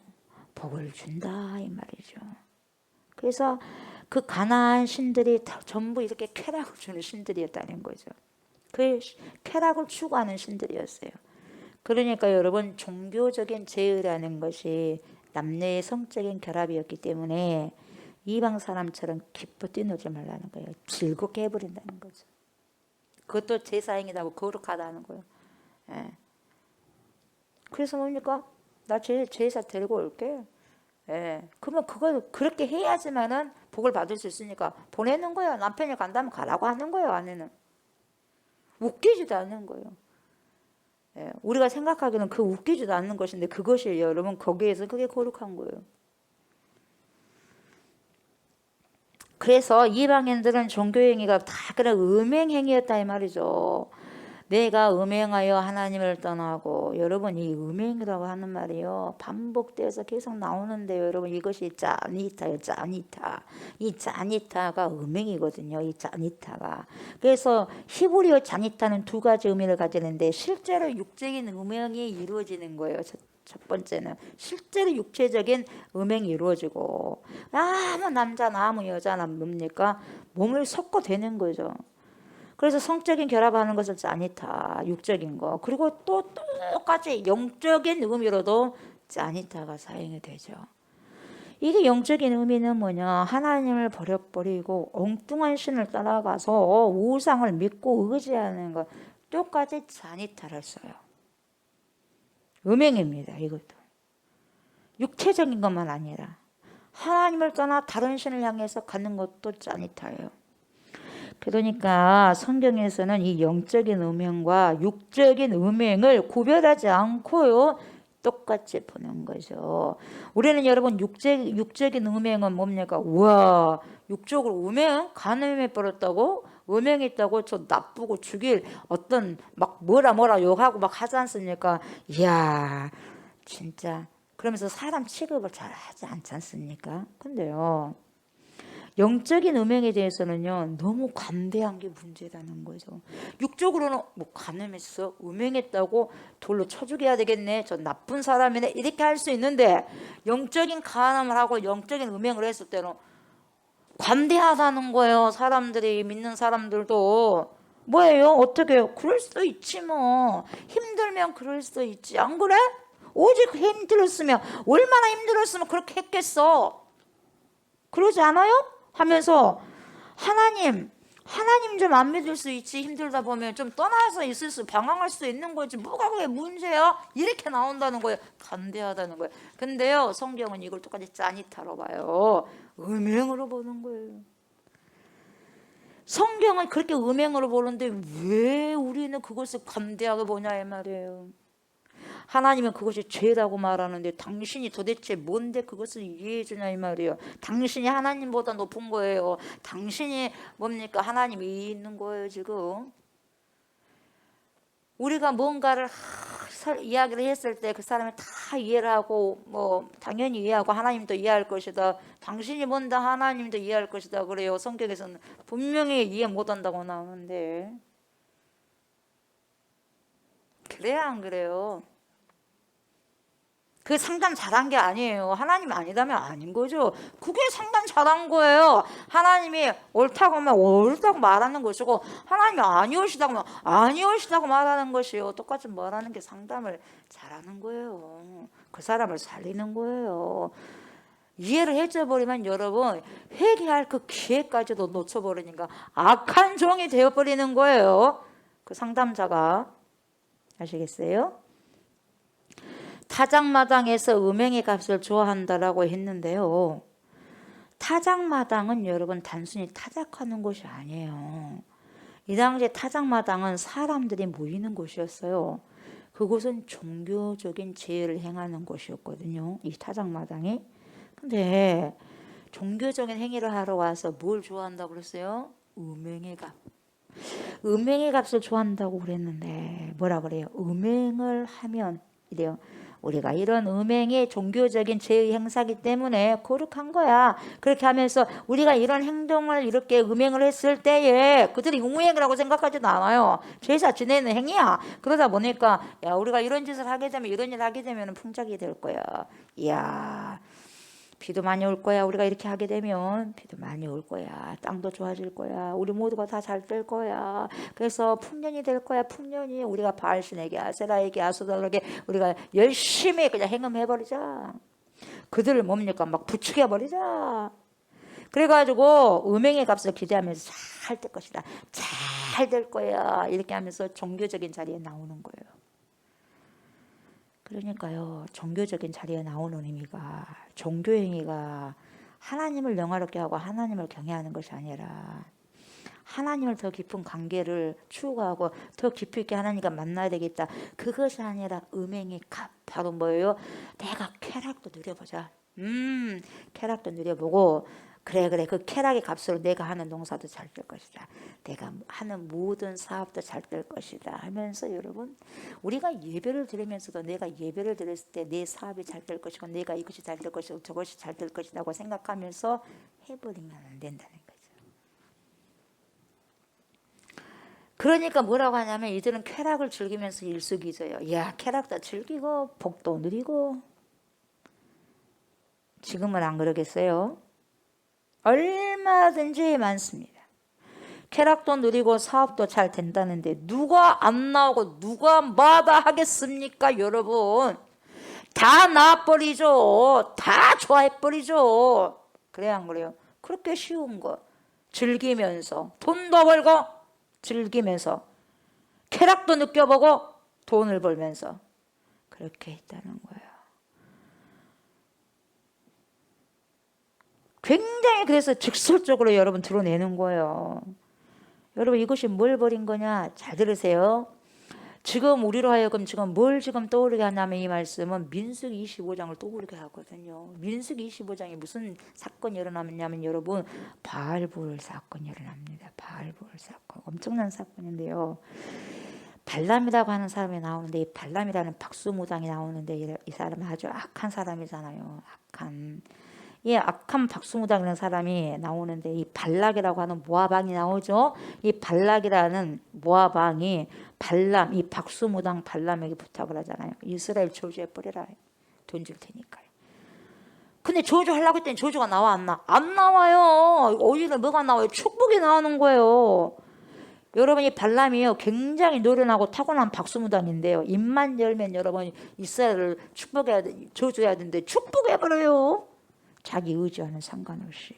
복을 준다 이 말이죠. 그래서 그 가나안 신들이 전부 이렇게 쾌락을 주는 신들이었다는 거죠. 그 쾌락을 추구하는 신들이었어요. 그러니까 여러분 종교적인 제의라는 것이 남녀의 성적인 결합이었기 때문에 이방 사람처럼 기뻐 뛰놀지 말라는 거예요. 즐겁게 해버린다는 거죠. 그것도 제사행위라고 거룩하다는 거예요. 예. 그래서 뭡니까? 나 제사 데리고 올게. 예. 그러면 그걸 그렇게 해야지만은 복을 받을 수 있으니까 보내는 거예요. 남편이 간다면 가라고 하는 거예요. 아내는 웃기지도 않는 거예요. 우리가 생각하기는 그 웃기지도 않는 것인데 그것이 여러분 거기에서 그게 거룩한 거예요. 그래서 이방인들은 종교행위가 다 그런 음행행위였다 이 말이죠. 내가 음행하여 하나님을 떠나고, 여러분 이 음행이라고 하는 말이요 반복돼서 계속 나오는데요. 여러분 이것이 짜니타예요. 짜니타. 이 짜니타가 음행이거든요. 이 짜니타가. 그래서 히브리어 짜니타는 두 가지 의미를 가지는데 실제로 육적인 음행이 이루어지는 거예요. 첫 번째는 실제로 육체적인 음행이 이루어지고, 아무 남자나 아무 여자나 뭡니까? 몸을 섞어대는 거죠. 그래서 성적인 결합하는 것을 짜니타, 육적인 거. 그리고 또 똑같이 영적인 의미로도 짜니타가 사용이 되죠. 이게 영적인 의미는 뭐냐? 하나님을 버려버리고 엉뚱한 신을 따라가서 우상을 믿고 의지하는 것. 똑같이 짜니타를 써요. 음행입니다. 이것도. 육체적인 것만 아니라 하나님을 떠나 다른 신을 향해서 가는 것도 짜니타예요. 그러니까 성경에서는 이 영적인 음행과 육적인 음행을 구별하지 않고요 똑같이 보는 거죠. 우리는 여러분 육적인 음행은 뭡니까? 우와, 육적으로 음행? 간음해 버렸다고? 음행했다고? 저 나쁘고 죽일 어떤 막 뭐라 욕하고 막 하지 않습니까? 이야 진짜 그러면서 사람 취급을 잘 하지 않지 않습니까? 근데요 영적인 음행에 대해서는요 너무 관대한 게 문제라는 거죠. 육적으로는 뭐 간음했어, 음행했다고 돌로 쳐 죽여야 되겠네, 저 나쁜 사람이네 이렇게 할 수 있는데, 영적인 간음을 하고 영적인 음행을 했을 때는 관대하다는 거예요. 사람들이 믿는 사람들도 뭐예요? 어떻게 해요? 그럴 수도 있지 뭐. 힘들면 그럴 수도 있지, 안 그래? 오직 힘들었으면, 얼마나 힘들었으면 그렇게 했겠어. 그러지 않아요? 하면서 하나님 좀 안 믿을 수 있지. 힘들다 보면 좀 떠나서 있을 수, 방황할 수 있는 거지. 뭐가 그게 문제야? 이렇게 나온다는 거예요. 간대하다는 거예요. 근데요 성경은 이걸 똑같이 짜니타로 봐요. 음행으로 보는 거예요. 성경은 그렇게 음행으로 보는데 왜 우리는 그것을 관대하게 보냐 이 말이에요. 하나님은 그것이 죄라고 말하는데 당신이 도대체 뭔데 그것을 이해해 주냐 이 말이에요. 당신이 하나님보다 높은 거예요. 당신이 뭡니까? 하나님이 있는 거예요 지금. 우리가 뭔가를 이야기를 했을 때 그 사람이 다 이해를 하고 뭐 당연히 이해하고 하나님도 이해할 것이다. 당신이 뭔다 하나님도 이해할 것이다 그래요. 성경에서는 분명히 이해 못한다고 나오는데 그래요 안 그래요? 그 상담 잘한 게 아니에요. 하나님 아니다면 아닌 거죠. 그게 상담 잘한 거예요. 하나님이 옳다고 하면 옳다고 말하는 것이고, 하나님이 아니오시다고 하면 아니오시다고 말하는 것이요. 똑같이 말하는 게 상담을 잘하는 거예요. 그 사람을 살리는 거예요. 이해를 해줘버리면 여러분 회개할 그 기회까지도 놓쳐버리니까 악한 종이 되어버리는 거예요. 그 상담자가. 아시겠어요? 타작마당에서 음행의 값을 좋아한다라고 했는데요. 타작마당은 여러분 단순히 타작하는 곳이 아니에요. 이 당시에 타작마당은 사람들이 모이는 곳이었어요. 그곳은 종교적인 제의를 행하는 곳이었거든요. 이 타작마당이. 근데 종교적인 행위를 하러 와서 뭘 좋아한다고 그랬어요? 음행의 값. 음행의 값을 좋아한다고 그랬는데 뭐라 그래요? 음행을 하면 이래요. 우리가 이런 음행이 종교적인 죄의 행사기 때문에 거룩한 거야. 그렇게 하면서 우리가 이런 행동을 이렇게 음행을 했을 때에 그들이 음행이라고 생각하지도 않아요. 제사 지내는 행위야. 그러다 보니까 야 우리가 이런 짓을 하게 되면 이런 일을 하게 되면 풍작이 될 거야. 이야 비도 많이 올 거야. 우리가 이렇게 하게 되면 비도 많이 올 거야. 땅도 좋아질 거야. 우리 모두가 다 잘 될 거야. 그래서 풍년이 될 거야. 풍년이 우리가 바알신에게 아세라에게 아수달에게 우리가 열심히 그냥 행음해버리자. 그들을 뭡니까 막 부추겨버리자. 그래가지고 음행의 값을 기대하면서 잘 될 것이다. 잘 될 거야. 이렇게 하면서 종교적인 자리에 나오는 거예요. 그러니까요 종교적인 자리에 나오는 의미가 종교행위가 하나님을 영화롭게 하고 하나님을 경외하는 것이 아니라 하나님을 더 깊은 관계를 추구하고 더 깊이 있게 하나님과 만나야 되겠다. 그것이 아니라 음행의 값. 바로 뭐예요? 내가 쾌락도 누려보자. 쾌락도 누려보고 그래 그 쾌락의 값으로 내가 하는 농사도 잘 될 것이다. 내가 하는 모든 사업도 잘 될 것이다 하면서 여러분 우리가 예배를 드리면서도 내가 예배를 드렸을 때 내 사업이 잘 될 것이고 내가 이것이 잘 될 것이고 저것이 잘 될 것이라고 생각하면서 해버리면 안 된다는 거죠. 그러니까 뭐라고 하냐면 이들은 쾌락을 즐기면서 일석이조예요. 야, 쾌락도 즐기고 복도 누리고. 지금은 안 그러겠어요? 얼마든지 많습니다. 쾌락도 누리고 사업도 잘 된다는데 누가 안 나오고 누가 마다하겠습니까 여러분? 다 나와버리죠. 다 좋아해버리죠. 그래요 안 그래요? 그렇게 쉬운 거 즐기면서 돈도 벌고 즐기면서 쾌락도 느껴보고 돈을 벌면서 그렇게 했다는 거예요. 굉장히 그래서 직설적으로 여러분 드러내는 거예요. 여러분 이것이 뭘 버린 거냐? 잘 들으세요. 지금 우리로 하여금 지금 뭘 지금 떠오르게 하냐면 이 말씀은 민수기 25장을 떠오르게 하거든요. 민수기 25장에 무슨 사건이 일어나냐면 여러분 바알볼 사건이 일어납니다. 바알볼 사건 엄청난 사건인데요. 발람이라고 하는 사람이 나오는데 이 발람이라는 박수무당이 나오는데 이 사람은 아주 악한 사람이잖아요. 이 악한 박수무당이라는 사람이 나오는데 이 발락이라고 하는 모압왕이 나오죠. 이 발락이라는 모압왕이 발람, 이 박수무당 발람에게 부탁을 하잖아요. 이스라엘 저주해버려라. 돈 줄 테니까요. 근데 저주하려고 했더니 저주가 나와 안 나? 안 나와요. 오히려 뭐가 나와요? 축복이 나오는 거예요. 여러분 이 발람이요 굉장히 노련하고 타고난 박수무당인데요. 입만 열면 여러분 이스라엘을 축복해야 돼, 저주해야 되는데 축복해버려요. 자기 의지와는 상관없이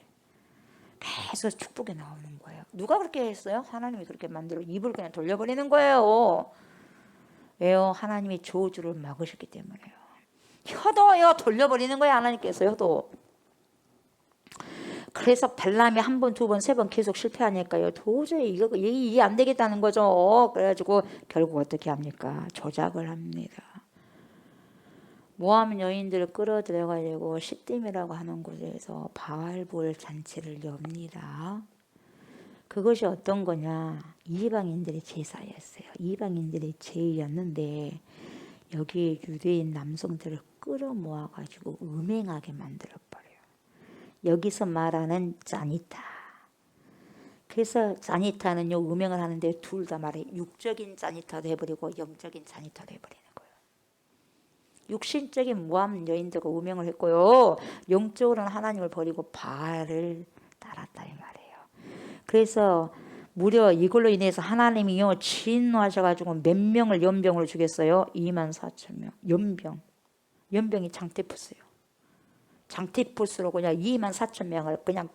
계속 축복이 나오는 거예요. 누가 그렇게 했어요? 하나님이 그렇게 만들어 입을 그냥 돌려버리는 거예요. 왜요? 하나님이 저주를 막으셨기 때문에요. 혀도요 돌려버리는 거예요. 하나님께서 혀도. 그래서 발람이 한 번, 두 번, 세 번 계속 실패하니까요. 도저히 이게 안 되겠다는 거죠. 그래가지고 결국 어떻게 합니까? 조작을 합니다. 모함 여인들을 끌어들여가지고 시딤이라고 하는 곳에서 바알볼 잔치를 엽니다. 그것이 어떤 거냐? 이방인들의 제사였어요. 이방인들의 제의였는데 여기에 유대인 남성들을 끌어모아가지고 음행하게 만들어버려요. 여기서 말하는 짜니타. 그래서 짜니타는요 음행을 하는데 둘 다 말해 육적인 짜니타도 해버리고 영적인 짜니타도 해버리는 거예요. 육신적인 모함 여인들과 음행을 했고요. 영적으로는 하나님을 버리고 바알을 따랐다 이 말이에요. 그래서 무려 이걸로 인해서 하나님이요 진노하셔가지고 몇 명을 연병으로 죽였어요? 24,000명. 연병이 장테푸스예요. 장테푸스로 그냥 24,000명을 그냥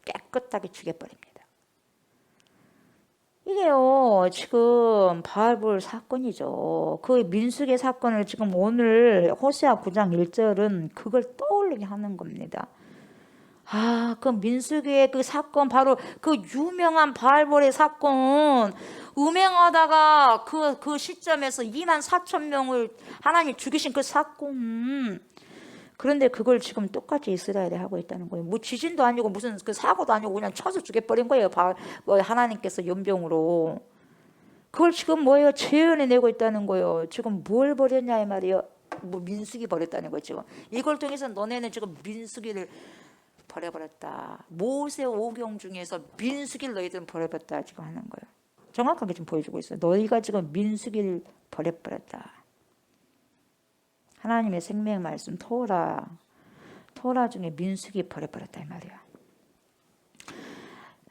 깨끗하게 죽여버립니다. 이게요 지금 바알볼 사건이죠. 그 민수기 사건을 지금 오늘 호세아 9장 1절은 그걸 떠올리게 하는 겁니다. 그 민수기의 그 사건 바로 그 유명한 바알볼의 사건 음행하다가 그 시점에서 24,000명을 하나님 죽이신 그 사건. 그런데 그걸 지금 똑같이 이스라엘에 하고 있다는 거예요. 뭐 지진도 아니고 무슨 그 사고도 아니고 그냥 쳐서 죽여버린 거예요. 하나님께서 연병으로. 그걸 지금 뭐예요? 재현해 내고 있다는 거예요. 지금 뭘 버렸냐 이 말이에요. 뭐 민수기 버렸다는 거예요. 지금 이걸 통해서 너네는 지금 민수기를 버려버렸다. 모세 오경 중에서 민수기를 너희들은 버려버렸다 지금 하는 거예요. 정확하게 지금 보여주고 있어요. 너희가 지금 민수기를 버려버렸다. 하나님의 생명 말씀 토라 중에 민수기 버려버렸다 이 말이야.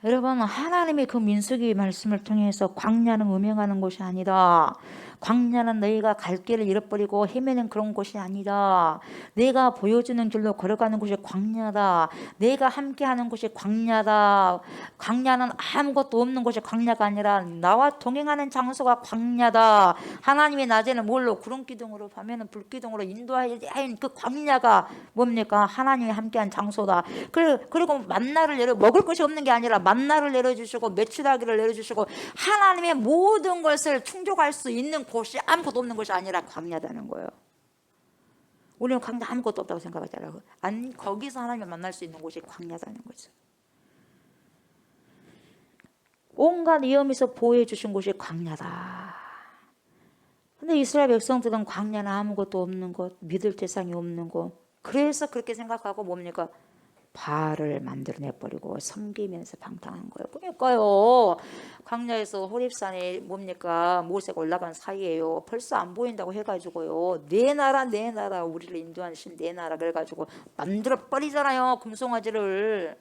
여러분 하나님의 그 민수기 말씀을 통해서 광야는 음행하는 곳이 아니다. 광야는 너희가 갈 길을 잃어버리고 헤매는 그런 곳이 아니다. 내가 보여주는 길로 걸어가는 곳이 광야다. 내가 함께하는 곳이 광야다. 광야는 아무것도 없는 곳이 광야가 아니라 나와 동행하는 장소가 광야다. 하나님이 낮에는 뭘로? 구름기둥으로, 밤에는 불기둥으로 인도하는 그 광야가 뭡니까? 하나님이 함께한 장소다. 그리고 만나를 먹을 것이 없는 게 아니라 만나를 내려주시고 메추라기를 내려주시고 하나님의 모든 것을 충족할 수 있는 곳이 아무것도 없는 것이 아니라 광야다는 거예요. 우리는 광야 아무것도 없다고 생각하잖아요. 거기서 하나님을 만날 수 있는 곳이 광야다는 거죠. 온갖 위험에서 보호해 주신 곳이 광야다. 근데 이스라엘 백성들은 광야는 아무것도 없는 곳, 믿을 대상이 없는 곳. 그래서 그렇게 생각하고 뭡니까? 바알을 만들어내버리고 섬기면서 방탕한 거예요. 그러니까요. 광야에서 호렙산에 뭡니까? 모세가 올라간 사이에요. 벌써 안 보인다고 해가지고요. 내 나라 내 나라 우리를 인도하는 신 내 나라 그래가지고 만들어버리잖아요. 금송아지를.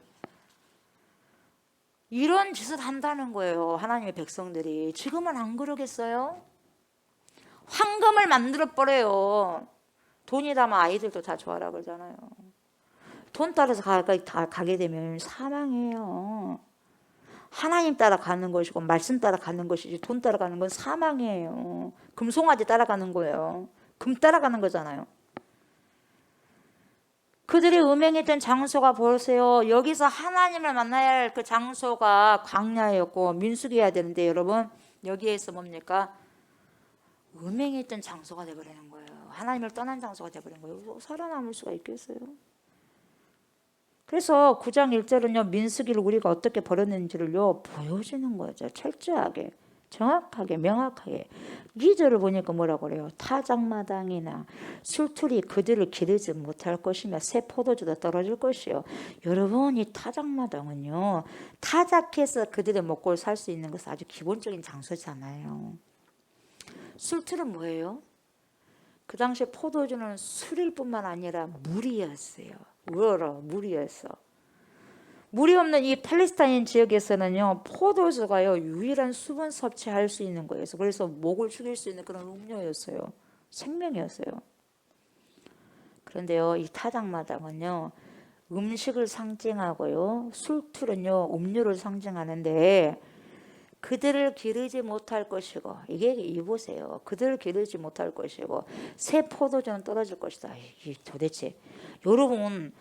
이런 짓을 한다는 거예요. 하나님의 백성들이. 지금은 안 그러겠어요? 황금을 만들어버려요. 돈이 다면 아이들도 다 좋아라 그러잖아요. 돈 따라서 가게 되면 사망이에요. 하나님 따라가는 것이고 말씀 따라가는 것이지 돈 따라가는 건 사망이에요. 금송아지 따라가는 거예요. 금 따라가는 거잖아요. 그들이 음행했던 장소가 보세요. 여기서 하나님을 만나야 할 그 장소가 광야였고 민수기여야 되는데 여러분 여기에서 뭡니까? 음행했던 장소가 되어버리는 거예요. 하나님을 떠난 장소가 되어버린 거예요. 살아남을 수가 있겠어요? 그래서 9장 1절은요. 민수기를 우리가 어떻게 벌였는지를요. 보여주는 거죠. 철저하게. 정확하게 명확하게. 2절을 보니까 뭐라고 그래요? 타작마당이나 술틀이 그들을 기르지 못할 것이며 새 포도주도 떨어질 것이요. 여러분 이 타작마당은요. 타작해서 그들의 먹고를 살 수 있는 것은 아주 기본적인 장소잖아요. 술틀은 뭐예요? 그 당시에 포도주는 술일 뿐만 아니라 물이었어요. 물이었어. 물이 없는 이 팔레스타인 지역에서는요, 포도주가요, 유일한 수분 섭취할 수 있는 거예요. 그래서 목을 죽일 수 있는 그런 음료였어요. 생명이었어요. 그런데요, 이 타작마당은요, 음식을 상징하고요, 술틀은요, 음료를 상징하는데, 그들을 기르지 못할 것이고, 이게 보세요. 그들을 기르지 못할 것이고, 새 포도주는 떨어질 것이다. 이게 도대체, 여러분,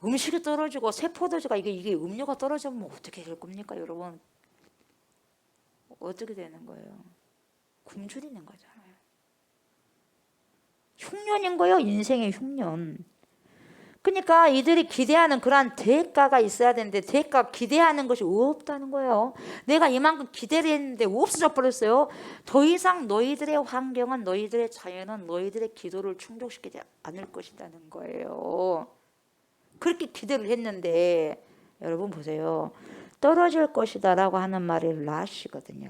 음식이 떨어지고 새 포도주가 이게 음료가 떨어지면 어떻게 될 겁니까, 여러분? 어떻게 되는 거예요? 굶주리는 거잖아요. 흉년인 거예요, 인생의 흉년. 그러니까 이들이 기대하는 그러한 대가가 있어야 되는데 대가 기대하는 것이 없다는 거예요. 내가 이만큼 기대를 했는데 없어져 버렸어요. 더 이상 너희들의 환경은 너희들의 자연은 너희들의 기도를 충족시키지 않을 것이라는 거예요. 그렇게 기대를 했는데 여러분 보세요. 떨어질 것이다 라고 하는 말이 라시거든요.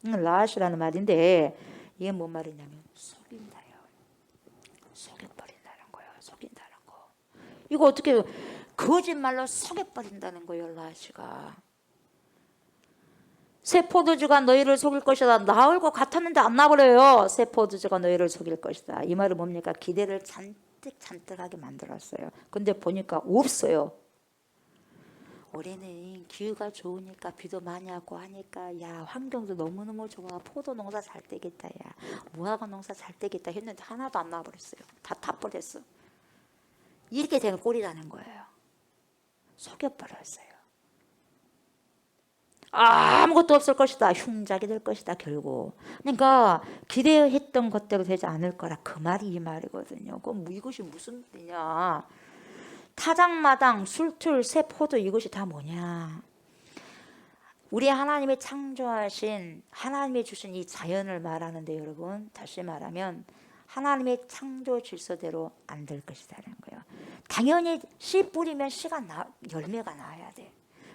라시라는 말인데 이게 뭔 말이냐면 속인다요. 속여버린다는 거예요. 속인다는 거. 이거 어떻게 거짓말로 속여버린다는 거예요. 라시가. 새 포도주가 너희를 속일 것이다. 나올 것 같았는데 안 나버려요. 새 포도주가 너희를 속일 것이다. 이 말은 뭡니까? 기대를 잔뜩하게 만들었어요. 근데 보니까 없어요. 올해는 기후가 좋으니까 비도 많이 하고 하니까 야 환경도 너무너무 좋아. 포도 농사 잘 되겠다. 야 무화과 농사 잘 되겠다 했는데 하나도 안 나와버렸어요. 다 타버렸어. 이렇게 된 꼴이라는 거예요. 속여버렸어요. 아무것도 없을 것이다. 흉작이 될 것이다. 결국. 그러니까 기대했던 것대로 되지 않을 거라. 그 말이 이 말이거든요. 그럼 이것이 무슨 말이냐. 타작마당, 술틀, 새 포도 이것이 다 뭐냐. 우리 하나님이 창조하신 하나님이 주신 이 자연을 말하는데 여러분 다시 말하면 하나님의 창조 질서대로 안 될 것이라는 거예요. 당연히 씨 뿌리면 열매가 나와야 돼.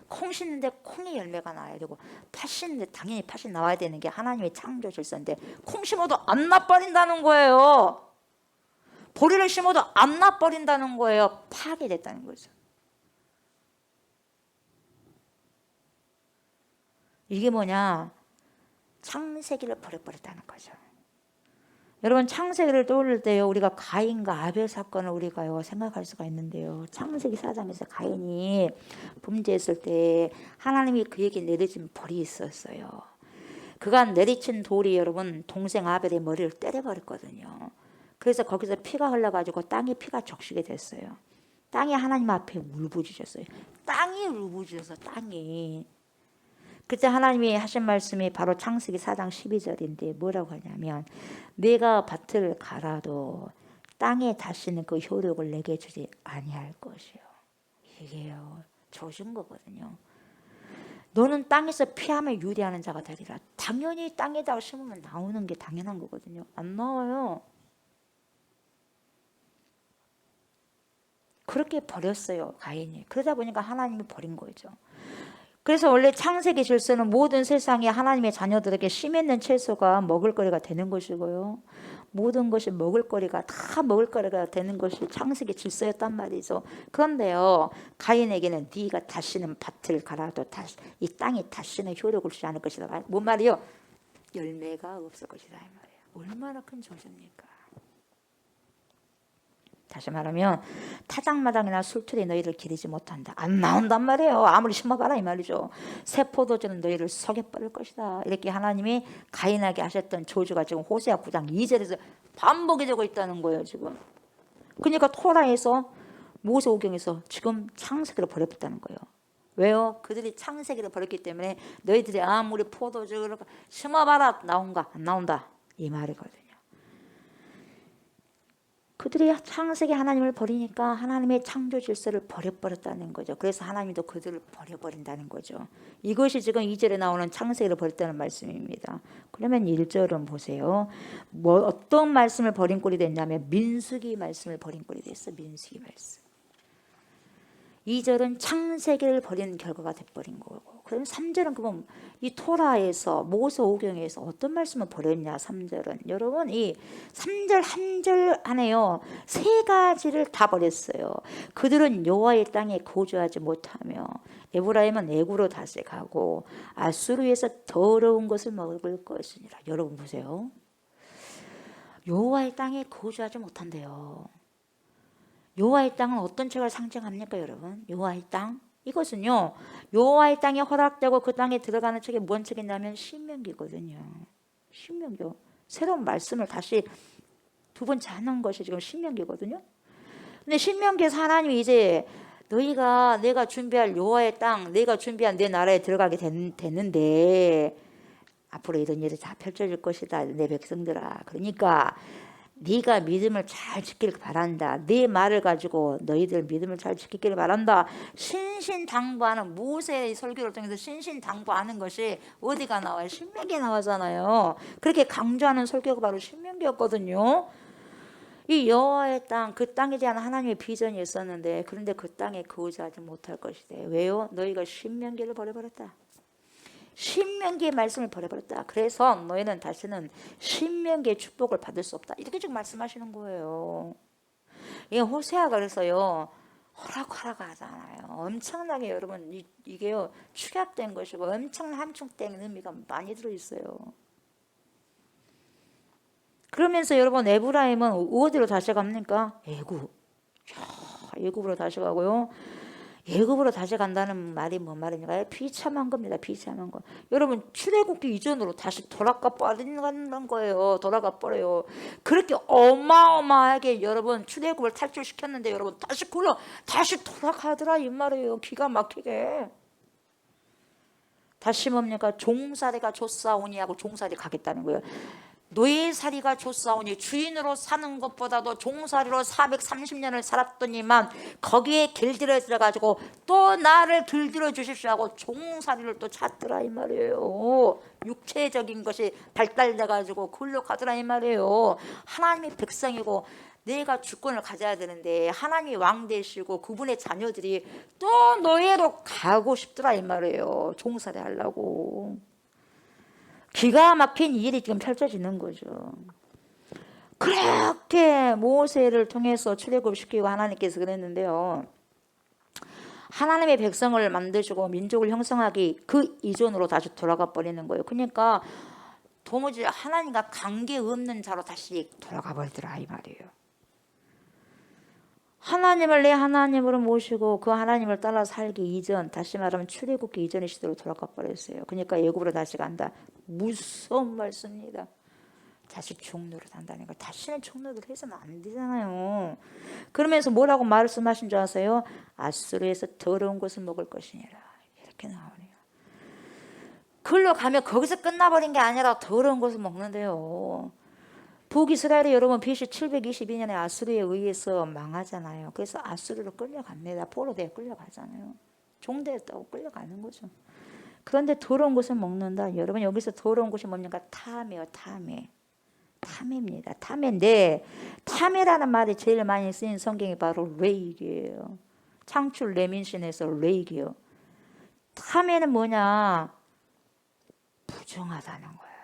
콩 심는데 콩이 열매가 나와야 되고 팥 심는데 당연히 팥이 나와야 되는 게 하나님의 창조 질서인데 콩 심어도 안 나버린다는 거예요. 보리를 심어도 안 나버린다는 거예요. 파괴됐다는 거죠. 이게 뭐냐? 창세기를 버려버렸다는 거죠. 여러분 창세기를 떠올릴 때요 우리가 가인과 아벨 사건을 우리가요 생각할 수가 있는데요. 창세기 4장에서 가인이 범죄했을 때 하나님이 그에게 내리친 벌이 있었어요. 그가 내리친 돌이 여러분 동생 아벨의 머리를 때려버렸거든요. 그래서 거기서 피가 흘러가지고 땅에 피가 적시게 됐어요. 땅이 하나님 앞에 울부짖었어요. 땅이 울부짖어서 땅이. 그때 하나님이 하신 말씀이 바로 창세기 4장 12절인데 뭐라고 하냐면 내가 밭을 갈아도 땅에 다시는 그 효력을 내게 주지 아니할 것이요. 이게요 조준 거거든요. 너는 땅에서 피하면 유리하는 자가 되리라. 당연히 땅에다가 심으면 나오는 게 당연한 거거든요. 안 나와요. 그렇게 버렸어요 가인이. 그러다 보니까 하나님이 버린 거죠. 그래서 원래 창세기 질서는 모든 세상에 하나님의 자녀들에게 심 있는 채소가 먹을거리가 되는 것이고요. 모든 것이 먹을거리가 다 먹을거리가 되는 것이 창세기 질서였단 말이죠. 그런데요 가인에게는 네가 다시는 밭을 갈아도 이 땅이 다시는 효력을 주지 않을 것이다. 뭔 말이요? 열매가 없을 것이다 이 말이에요. 얼마나 큰 저주입니까? 다시 말하면 타작마당이나 술틀이 너희를 기르지 못한다. 안 나온단 말이에요. 아무리 심어봐라 이 말이죠. 새 포도주는 너희를 속여버릴 것이다. 이렇게 하나님이 가인에게 하셨던 저주가 지금 호세아 9장 2절에서 반복이 되고 있다는 거예요 지금. 그러니까 토라에서 모세오경에서 지금 창세기를 버렸다는 거예요. 왜요? 그들이 창세기를 버렸기 때문에 너희들이 아무리 포도주를 심어봐라 나온가? 안 나온다 이 말이거든요. 그들이 창세기 하나님을 버리니까 하나님의 창조 질서를 버려버렸다는 거죠. 그래서 하나님도 그들을 버려버린다는 거죠. 이것이 지금 2절에 나오는 창세기를 버렸다는 말씀입니다. 그러면 1절은 보세요. 어떤 말씀을 버린 꼴이 됐냐면 민수기 말씀을 버린 꼴이 됐어. 민수기 말씀. 2절은 창세기를 버리는 결과가 돼버린 거고, 그럼 3절은 그럼 이 토라에서 모세오경에서 어떤 말씀을 버렸냐. 3절은 여러분 이 3절 한 절 안에요 세 가지를 다 버렸어요. 그들은 여호와의 땅에 거주하지 못하며 에브라임은 애굽으로 다시 가고 아수르에서 더러운 것을 먹을 것이니라. 여러분 보세요. 여호와의 땅에 거주하지 못한대요. 여호와의 땅은 어떤 책을 상징합니까 여러분? 여호와의 땅? 이것은요 여호와의 땅에 허락되고 그 땅에 들어가는 책이 뭔 책이냐면 신명기거든요. 신명기. 새로운 말씀을 다시 두 번째 하는 것이 지금 신명기거든요. 근데 신명기에서 하나님이 이제 너희가 내가 준비할 여호와의 땅, 내가 준비한 내 나라에 들어가게 됐는데 앞으로 이런 일이 다 펼쳐질 것이다 내 백성들아. 그러니까 네가 믿음을 잘 지키길 바란다. 네 말을 가지고 너희들 믿음을 잘 지키길 바란다. 신신당부하는 모세의 설교를 통해서 신신당부하는 것이 어디가 나와요? 신명기에 나오잖아요. 그렇게 강조하는 설교가 바로 신명기였거든요. 이 여호와의 땅, 그 땅에 대한 하나님의 비전이 있었는데 그런데 그 땅에 거주하지 못할 것이다. 왜요? 너희가 신명기를 버려버렸다. 신명기의 말씀을 버려버렸다. 그래서 너희는 다시는 신명기의 축복을 받을 수 없다. 이렇게 지금 말씀하시는 거예요. 이 호세아가 그래서요 허락 하잖아요. 엄청나게 여러분 이게요 축약된 것이고 엄청난 함축된 의미가 많이 들어있어요. 그러면서 여러분 에브라임은 어디로 다시 갑니까? 애굽. 애굽으로 다시 가고요. 애굽으로 다시 간다는 말이 뭔 말인가요? 비참한 겁니다. 비참한 거. 여러분 출애굽기 이전으로 다시 돌아가 버리는 거예요. 돌아가 버려요. 그렇게 어마어마하게 여러분 출애굽을 탈출시켰는데 여러분 다시 돌아가더라 이 말이에요. 기가 막히게. 다시 뭡니까? 종살이가 좁사오니 하고 종살이 가겠다는 거예요. 노예살이가 좁사오니 주인으로 사는 것보다도 종살이로 430년을 살았더니만 거기에 길들여 들어가지고 또 나를 길들여 주십시오 하고 종살이를 또 찾더라 이 말이에요. 육체적인 것이 발달돼가지고 그걸로 가더라 이 말이에요. 하나님의 백성이고 내가 주권을 가져야 되는데 하나님이 왕 되시고 그분의 자녀들이 또 노예로 가고 싶더라 이 말이에요. 종살이 하려고. 기가 막힌 일이 지금 펼쳐지는 거죠. 그렇게 모세를 통해서 출애굽시키고 하나님께서 그랬는데요. 하나님의 백성을 만드시고 민족을 형성하기 그 이전으로 다시 돌아가 버리는 거예요. 그러니까 도무지 하나님과 관계없는 자로 다시 돌아가 버리더라 이 말이에요. 하나님을 내 하나님으로 모시고 그 하나님을 따라 살기 이전, 다시 말하면 출애굽기 이전의 시대로 돌아가 버렸어요. 그러니까 애굽으로 다시 간다. 무서운 말씀입니다. 다시 종노릇 한다는 거. 다시는 종노릇 해서는 안 되잖아요. 그러면서 뭐라고 말씀하신 줄 아세요? 아수르에서 더러운 것을 먹을 것이니라. 이렇게 나오네요. 글로 가면 거기서 끝나버린 게 아니라 더러운 것을 먹는데요. 북이스라엘이 여러분 BC 722년에 아수르에 의해서 망하잖아요. 그래서 아수르로 끌려갑니다. 포로대에 끌려가잖아요. 종되었다고 끌려가는 거죠. 그런데 더러운 것을 먹는다. 여러분 여기서 더러운 것이 뭡니까? 탐이에요. 탐입니다. 탐인데 탐이라는 말이 제일 많이 쓰인 성경이 바로 레이기예요. 창출 레민신에서 레이기요. 탐에는 뭐냐? 부정하다는 거예요.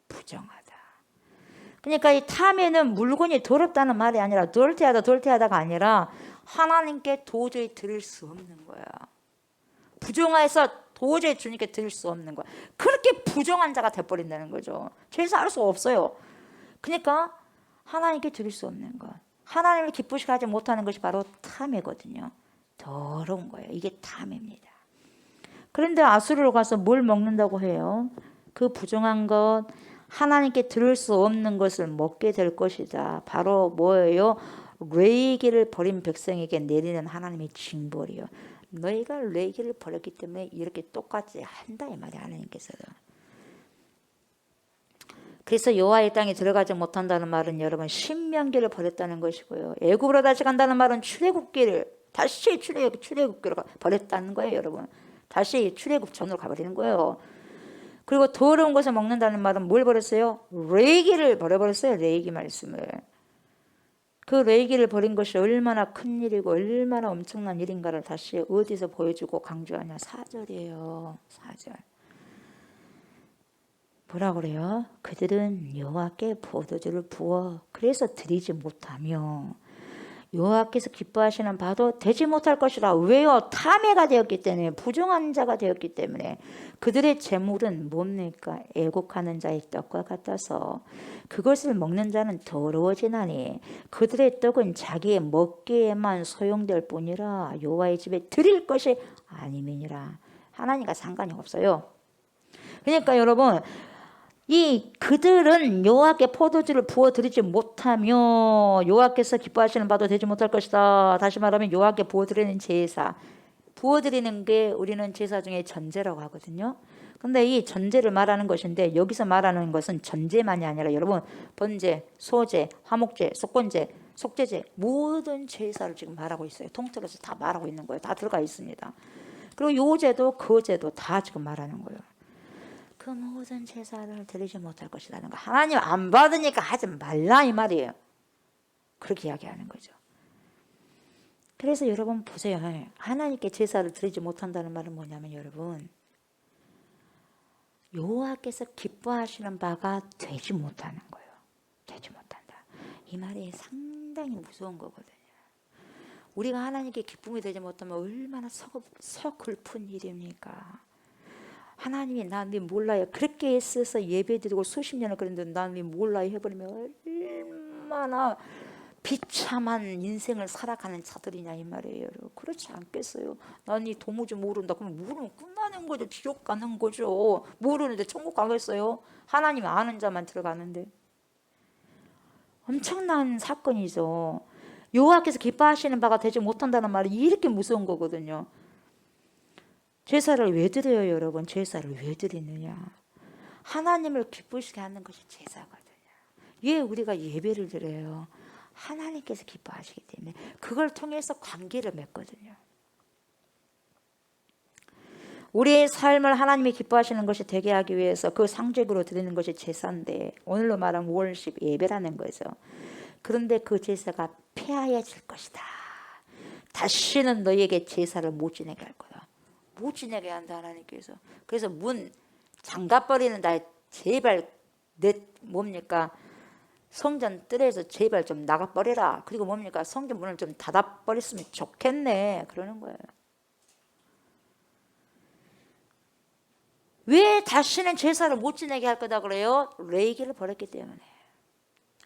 부정하다. 그러니까 이 탐에는 물건이 더럽다는 말이 아니라 덜티하다가 아니라 하나님께 도저히 드릴 수 없는 거야. 부정해서 도저히 주님께 드릴 수 없는 거야. 그렇게 부정한 자가 돼버린다는 거죠. 제사할 수 없어요. 그러니까 하나님께 드릴 수 없는 것, 하나님을 기쁘시게 하지 못하는 것이 바로 탐이거든요. 더러운 거예요. 이게 탐입니다. 그런데 아수르로 가서 뭘 먹는다고 해요? 그 부정한 것, 하나님께 들을 수 없는 것을 먹게 될 것이다. 바로 뭐예요? 레이기를 버린 백성에게 내리는 하나님의 징벌이요. 너희가 레이기를 버렸기 때문에 이렇게 똑같이 한다 이 말이야 하나님께서도. 그래서 여호와의 땅에 들어가지 못한다는 말은 여러분 신명기를 버렸다는 것이고요. 애굽으로 다시 간다는 말은 출애굽기를 다시 출애굽기로 버렸다는 거예요, 여러분. 다시 출애굽 전으로 가버리는 거예요. 그리고 더러운 것을 먹는다는 말은 뭘 버렸어요? 레이기를 버려버렸어요. 레이기 말씀을. 그 레이기를 버린 것이 얼마나 큰 일이고 얼마나 엄청난 일인가를 다시 어디서 보여주고 강조하냐. 4절이에요. 4절. 뭐라 그래요? 그들은 여호와께 포도주를 부어 그래서 드리지 못하며 여호와께서 기뻐하시는 바도 되지 못할 것이라. 왜요? 탐해가 되었기 때문에, 부정한 자가 되었기 때문에. 그들의 재물은 뭡니까? 애곡하는 자의 떡과 같아서 그것을 먹는 자는 더러워지나니 그들의 떡은 자기의 먹기에만 소용될 뿐이라 여호와의 집에 드릴 것이 아님이니라. 하나님과 상관이 없어요. 그러니까 여러분 이 그들은 여호와께 포도주를 부어드리지 못하며 여호와께서 기뻐하시는 바도 되지 못할 것이다. 다시 말하면 여호와께 부어드리는 제사, 부어드리는 게 우리는 제사 중에 전제라고 하거든요. 근데 이 전제를 말하는 것인데 여기서 말하는 것은 전제만이 아니라 여러분 번제, 소제, 화목제, 속건제, 속죄제 모든 제사를 지금 말하고 있어요. 통틀어서 다 말하고 있는 거예요. 다 들어가 있습니다. 그리고 요제도 거제도 다 지금 말하는 거예요. 그 모든 제사를 드리지 못할 것이라는 거. 하나님 안 받으니까 하지 말라 이 말이에요. 그렇게 이야기하는 거죠. 그래서 여러분 보세요. 하나님께 제사를 드리지 못한다는 말은 뭐냐면 여러분 여호와께서 기뻐하시는 바가 되지 못하는 거예요. 되지 못한다. 이 말이 상당히 무서운 거거든요. 우리가 하나님께 기쁨이 되지 못하면 얼마나 서글픈 일입니까? 하나님이 나 네 몰라요. 그렇게 애써서 예배드리고 수십 년을 그랬는데 나 네 몰라요 해버리면 얼마나 비참한 인생을 살아가는 자들이냐 이 말이에요. 그렇지 않겠어요? 난 이 도무지 모른다. 그럼 모르면 끝나는 거죠. 지옥 가는 거죠. 모르는데 천국 가겠어요? 하나님 아는 자만 들어가는데. 엄청난 사건이죠. 여호와께서 기뻐하시는 바가 되지 못한다는 말이 이렇게 무서운 거거든요. 제사를 왜 드려요, 여러분? 제사를 왜 드리느냐? 하나님을 기쁘시게 하는 것이 제사거든요. 왜 우리가 예배를 드려요? 하나님께서 기뻐하시기 때문에 그걸 통해서 관계를 맺거든요. 우리의 삶을 하나님이 기뻐하시는 것이 되게 하기 위해서 그 상징으로 드리는 것이 제사인데 오늘로 말하면 월십 예배라는 거죠. 그런데 그 제사가 폐하여질 것이다. 다시는 너희에게 제사를 못 지내게 할 거다. 못 지내게 한다 하나님께서. 그래서 문 잠가버리는다. 제발 뭡니까? 성전 뜰에서 제발 좀 나가버리라. 그리고 뭡니까? 성전 문을 좀 닫아버렸으면 좋겠네. 그러는 거예요. 왜 다시는 제사를 못 지내게 할 거다 그래요? 레위기를 버렸기 때문에.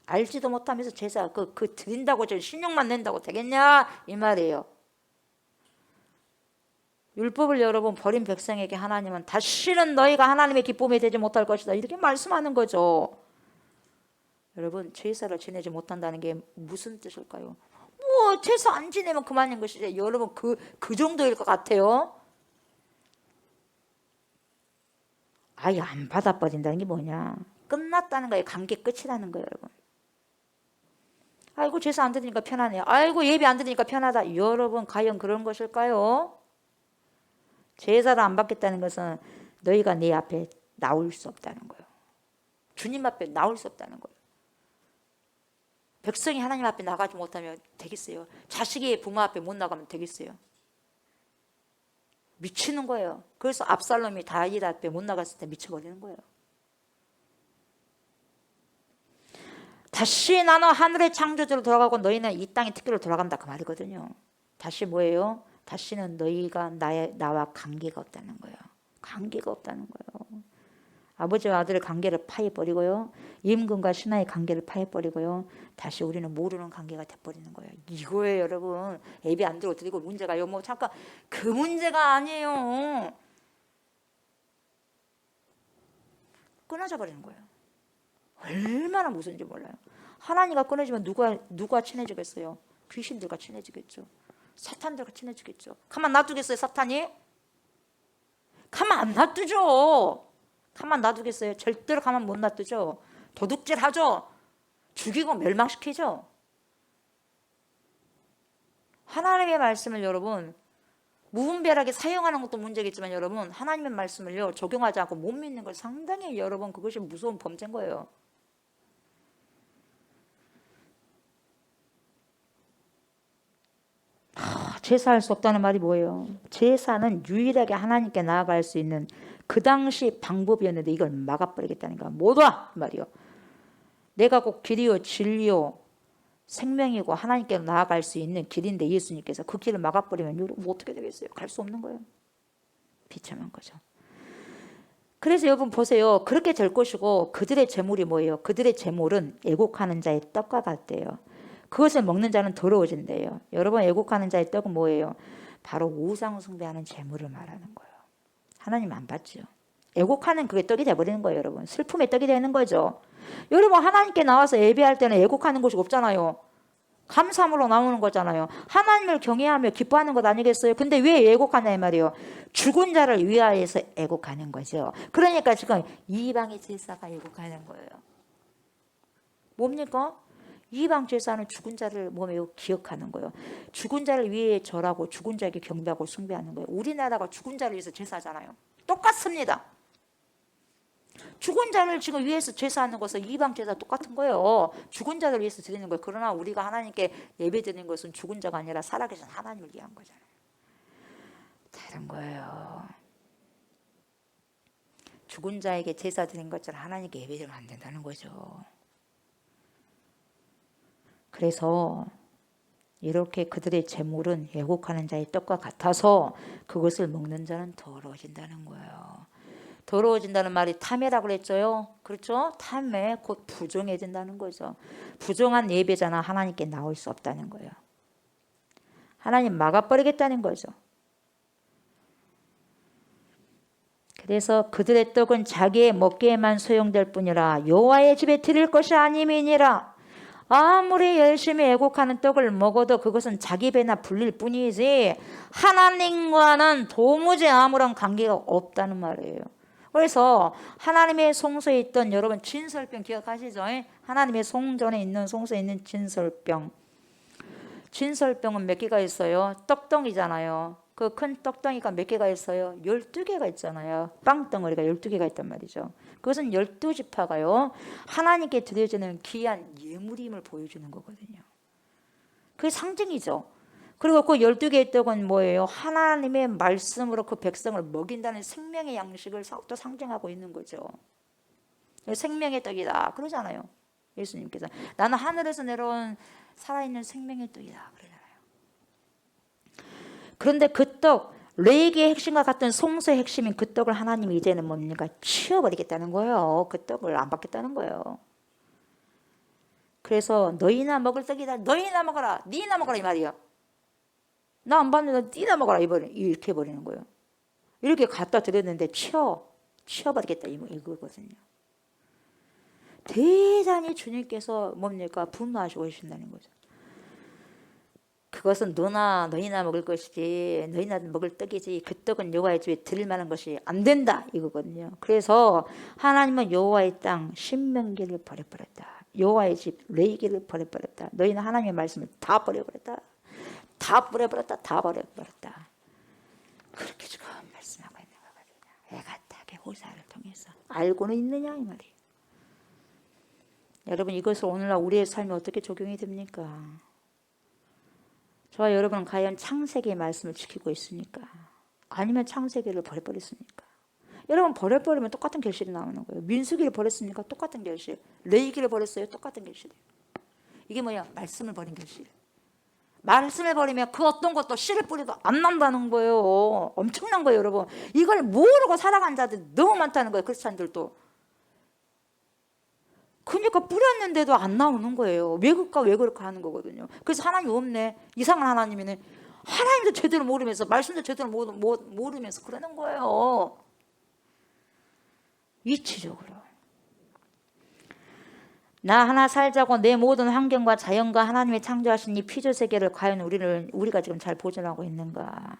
알지도 못하면서 제사 그 드린다고 저 신용만 낸다고 되겠냐 이 말이에요. 율법을 여러분 버린 백성에게 하나님은 다시는 너희가 하나님의 기쁨이 되지 못할 것이다 이렇게 말씀하는 거죠. 여러분 제사를 지내지 못한다는 게 무슨 뜻일까요? 뭐 제사 안 지내면 그만인 것이지. 여러분 그 정도일 것 같아요? 아예 안 받아버린다는 게 뭐냐? 끝났다는 거예요. 관계 끝이라는 거예요, 여러분. 아이고 제사 안 드리니까 편하네요. 아이고 예배 안 드리니까 편하다. 여러분 과연 그런 것일까요? 제사를 안 받겠다는 것은 너희가 내 앞에 나올 수 없다는 거예요. 주님 앞에 나올 수 없다는 거예요. 백성이 하나님 앞에 나가지 못하면 되겠어요? 자식이 부모 앞에 못 나가면 되겠어요? 미치는 거예요. 그래서 압살롬이 다윗 앞에 못 나갔을 때 미쳐버리는 거예요. 다시 나는 하늘의 창조주로 돌아가고 너희는 이 땅의 특기로 돌아간다 그 말이거든요. 다시 뭐예요? 다시는 너희가 나와 관계가 없다는 거예요. 관계가 없다는 거예요. 아버지와 아들의 관계를 파해버리고요. 임금과 신하의 관계를 파해버리고요. 다시 우리는 모르는 관계가 돼버리는 거예요. 이거예요 여러분. 예배 안 드리고 문제가요. 뭐 잠깐 그 문제가 아니에요. 끊어져 버리는 거예요. 얼마나 무서운지 몰라요. 하나님과 끊어지면 누가 친해지겠어요? 귀신들과 친해지겠죠. 사탄들과 친해지겠죠. 가만 놔두겠어요 사탄이? 가만 안 놔두죠. 가만 놔두겠어요? 절대로 가만 못 놔두죠. 도둑질 하죠. 죽이고 멸망시키죠. 하나님의 말씀을 여러분 무분별하게 사용하는 것도 문제겠지만 여러분 하나님의 말씀을요 적용하지 않고 못 믿는 걸 상당히 여러분 그것이 무서운 범죄인 거예요. 제사할 수 없다는 말이 뭐예요? 제사는 유일하게 하나님께 나아갈 수 있는 그 당시 방법이었는데 이걸 막아버리겠다는 거야. 못 와! 말이요. 내가 꼭 길이요 진리요 생명이고 하나님께 나아갈 수 있는 길인데 예수님께서 그 길을 막아버리면 여러분 어떻게 되겠어요? 갈 수 없는 거예요. 비참한 거죠. 그래서 여러분 보세요. 그렇게 될 것이고 그들의 재물이 뭐예요? 그들의 재물은 애곡하는 자의 떡과 같대요. 그것을 먹는 자는 더러워진대요. 여러분 애곡하는 자의 떡은 뭐예요? 바로 우상 숭배하는 재물을 말하는 거예요. 하나님 안 받죠. 애곡하는 그게 떡이 돼버리는 거예요. 여러분 슬픔의 떡이 되는 거죠. 여러분 하나님께 나와서 예배할 때는 애곡하는 것이 없잖아요. 감사함으로 나오는 거잖아요. 하나님을 경외하며 기뻐하는 것 아니겠어요? 근데 왜 애곡하냐 이 말이에요. 죽은 자를 위하여서 애곡하는 거죠. 그러니까 지금 이방의 제사가 애곡하는 거예요. 뭡니까? 이방 제사는 죽은 자를 몸에 기억하는 거예요. 죽은 자를 위해 절하고 죽은 자에게 경배하고 숭배하는 거예요. 우리나라가 죽은 자를 위해서 제사하잖아요. 똑같습니다. 죽은 자를 지금 위해서 제사하는 것은 이방 제사 똑같은 거예요. 죽은 자를 위해서 드리는 거예요. 그러나 우리가 하나님께 예배 드리는 것은 죽은 자가 아니라 살아계신 하나님을 위한 거잖아요. 다른 거예요. 죽은 자에게 제사 드린 것처럼 하나님께 예배 드리면 안 된다는 거죠. 그래서 이렇게 그들의 재물은 애곡하는 자의 떡과 같아서 그것을 먹는 자는 더러워진다는 거예요. 더러워진다는 말이 탐해라고 그랬죠. 그렇죠? 탐해 곧 부정해진다는 거죠. 부정한 예배자나 하나님께 나올 수 없다는 거예요. 하나님 막아버리겠다는 거죠. 그래서 그들의 떡은 자기의 먹기에만 소용될 뿐이라 여호와의 집에 드릴 것이 아님이니라. 아무리 열심히 애곡하는 떡을 먹어도 그것은 자기 배나 불릴 뿐이지 하나님과는 도무지 아무런 관계가 없다는 말이에요. 그래서 하나님의 성소에 있던 여러분 진설병 기억하시죠? 하나님의 성전에 있는 성소에 있는 진설병. 진설병은 몇 개가 있어요? 떡덩이잖아요. 그 큰 떡덩이가 몇 개가 있어요? 12개가 있잖아요. 빵덩어리가 12개가 있단 말이죠. 그것은 12지파가요. 하나님께 드려지는 귀한 예물임을 보여주는 거거든요. 그게 상징이죠. 그리고 그 12개의 떡은 뭐예요? 하나님의 말씀으로 그 백성을 먹인다는 생명의 양식을 또 상징하고 있는 거죠. 생명의 떡이다 그러잖아요. 예수님께서 나는 하늘에서 내려온 살아있는 생명의 떡이다 그러잖아요. 그런데 그 떡 레이기의 핵심과 같은 송수의 핵심인 그 떡을 하나님이 이제는 뭡니까? 치워버리겠다는 거예요. 그 떡을 안 받겠다는 거예요. 그래서 너희나 먹을 떡이다. 너희나 먹어라. 니나 먹어라 이 말이야. 나 안 받는다. 니나 먹어라 이렇게 해버리는 거예요. 이렇게 갖다 드렸는데 치워버리겠다 이거거든요. 대단히 주님께서 뭡니까? 분노하시고 계신다는 거죠. 그것은 너희나 먹을 것이지 너희나 먹을 떡이지 그 떡은 여호와의 집에 드릴 만한 것이 안 된다 이거거든요. 그래서 하나님은 여호와의 땅 신명기를 버려버렸다. 여호와의 집 레위기를 버려버렸다. 너희는 하나님의 말씀을 다 버려버렸다. 다 버려버렸다. 다 버려버렸다. 그렇게 지금 말씀하고 있는 거거든요. 애가타게 호사를 통해서 알고는 있느냐 이 말이에요. 여러분 이것을 오늘날 우리의 삶에 어떻게 적용이 됩니까? 저와 여러분은 과연 창세기의 말씀을 지키고 있습니까? 아니면 창세기를 버려버렸습니까? 여러분 버려버리면 똑같은 결실이 나오는 거예요. 민수기를 버렸습니까? 똑같은 결실. 레위기를 버렸어요? 똑같은 결실이에요. 이게 뭐야? 말씀을 버린 결실. 말씀을 버리면 그 어떤 것도 씨를 뿌려도 안 난다는 거예요. 엄청난 거예요 여러분. 이걸 모르고 살아간 자들이 너무 많다는 거예요. 크리스찬들도. 그러니까 뿌렸는데도 안 나오는 거예요. 왜 그렇게 하는 거거든요. 그래서 하나님 없네. 이상한 하나님이네. 하나님도 제대로 모르면서 말씀도 제대로 모르면서 그러는 거예요. 이치적으로. 나 하나 살자고 내 모든 환경과 자연과 하나님이 창조하신 이 피조 세계를 과연 우리가 지금 잘 보존하고 있는가?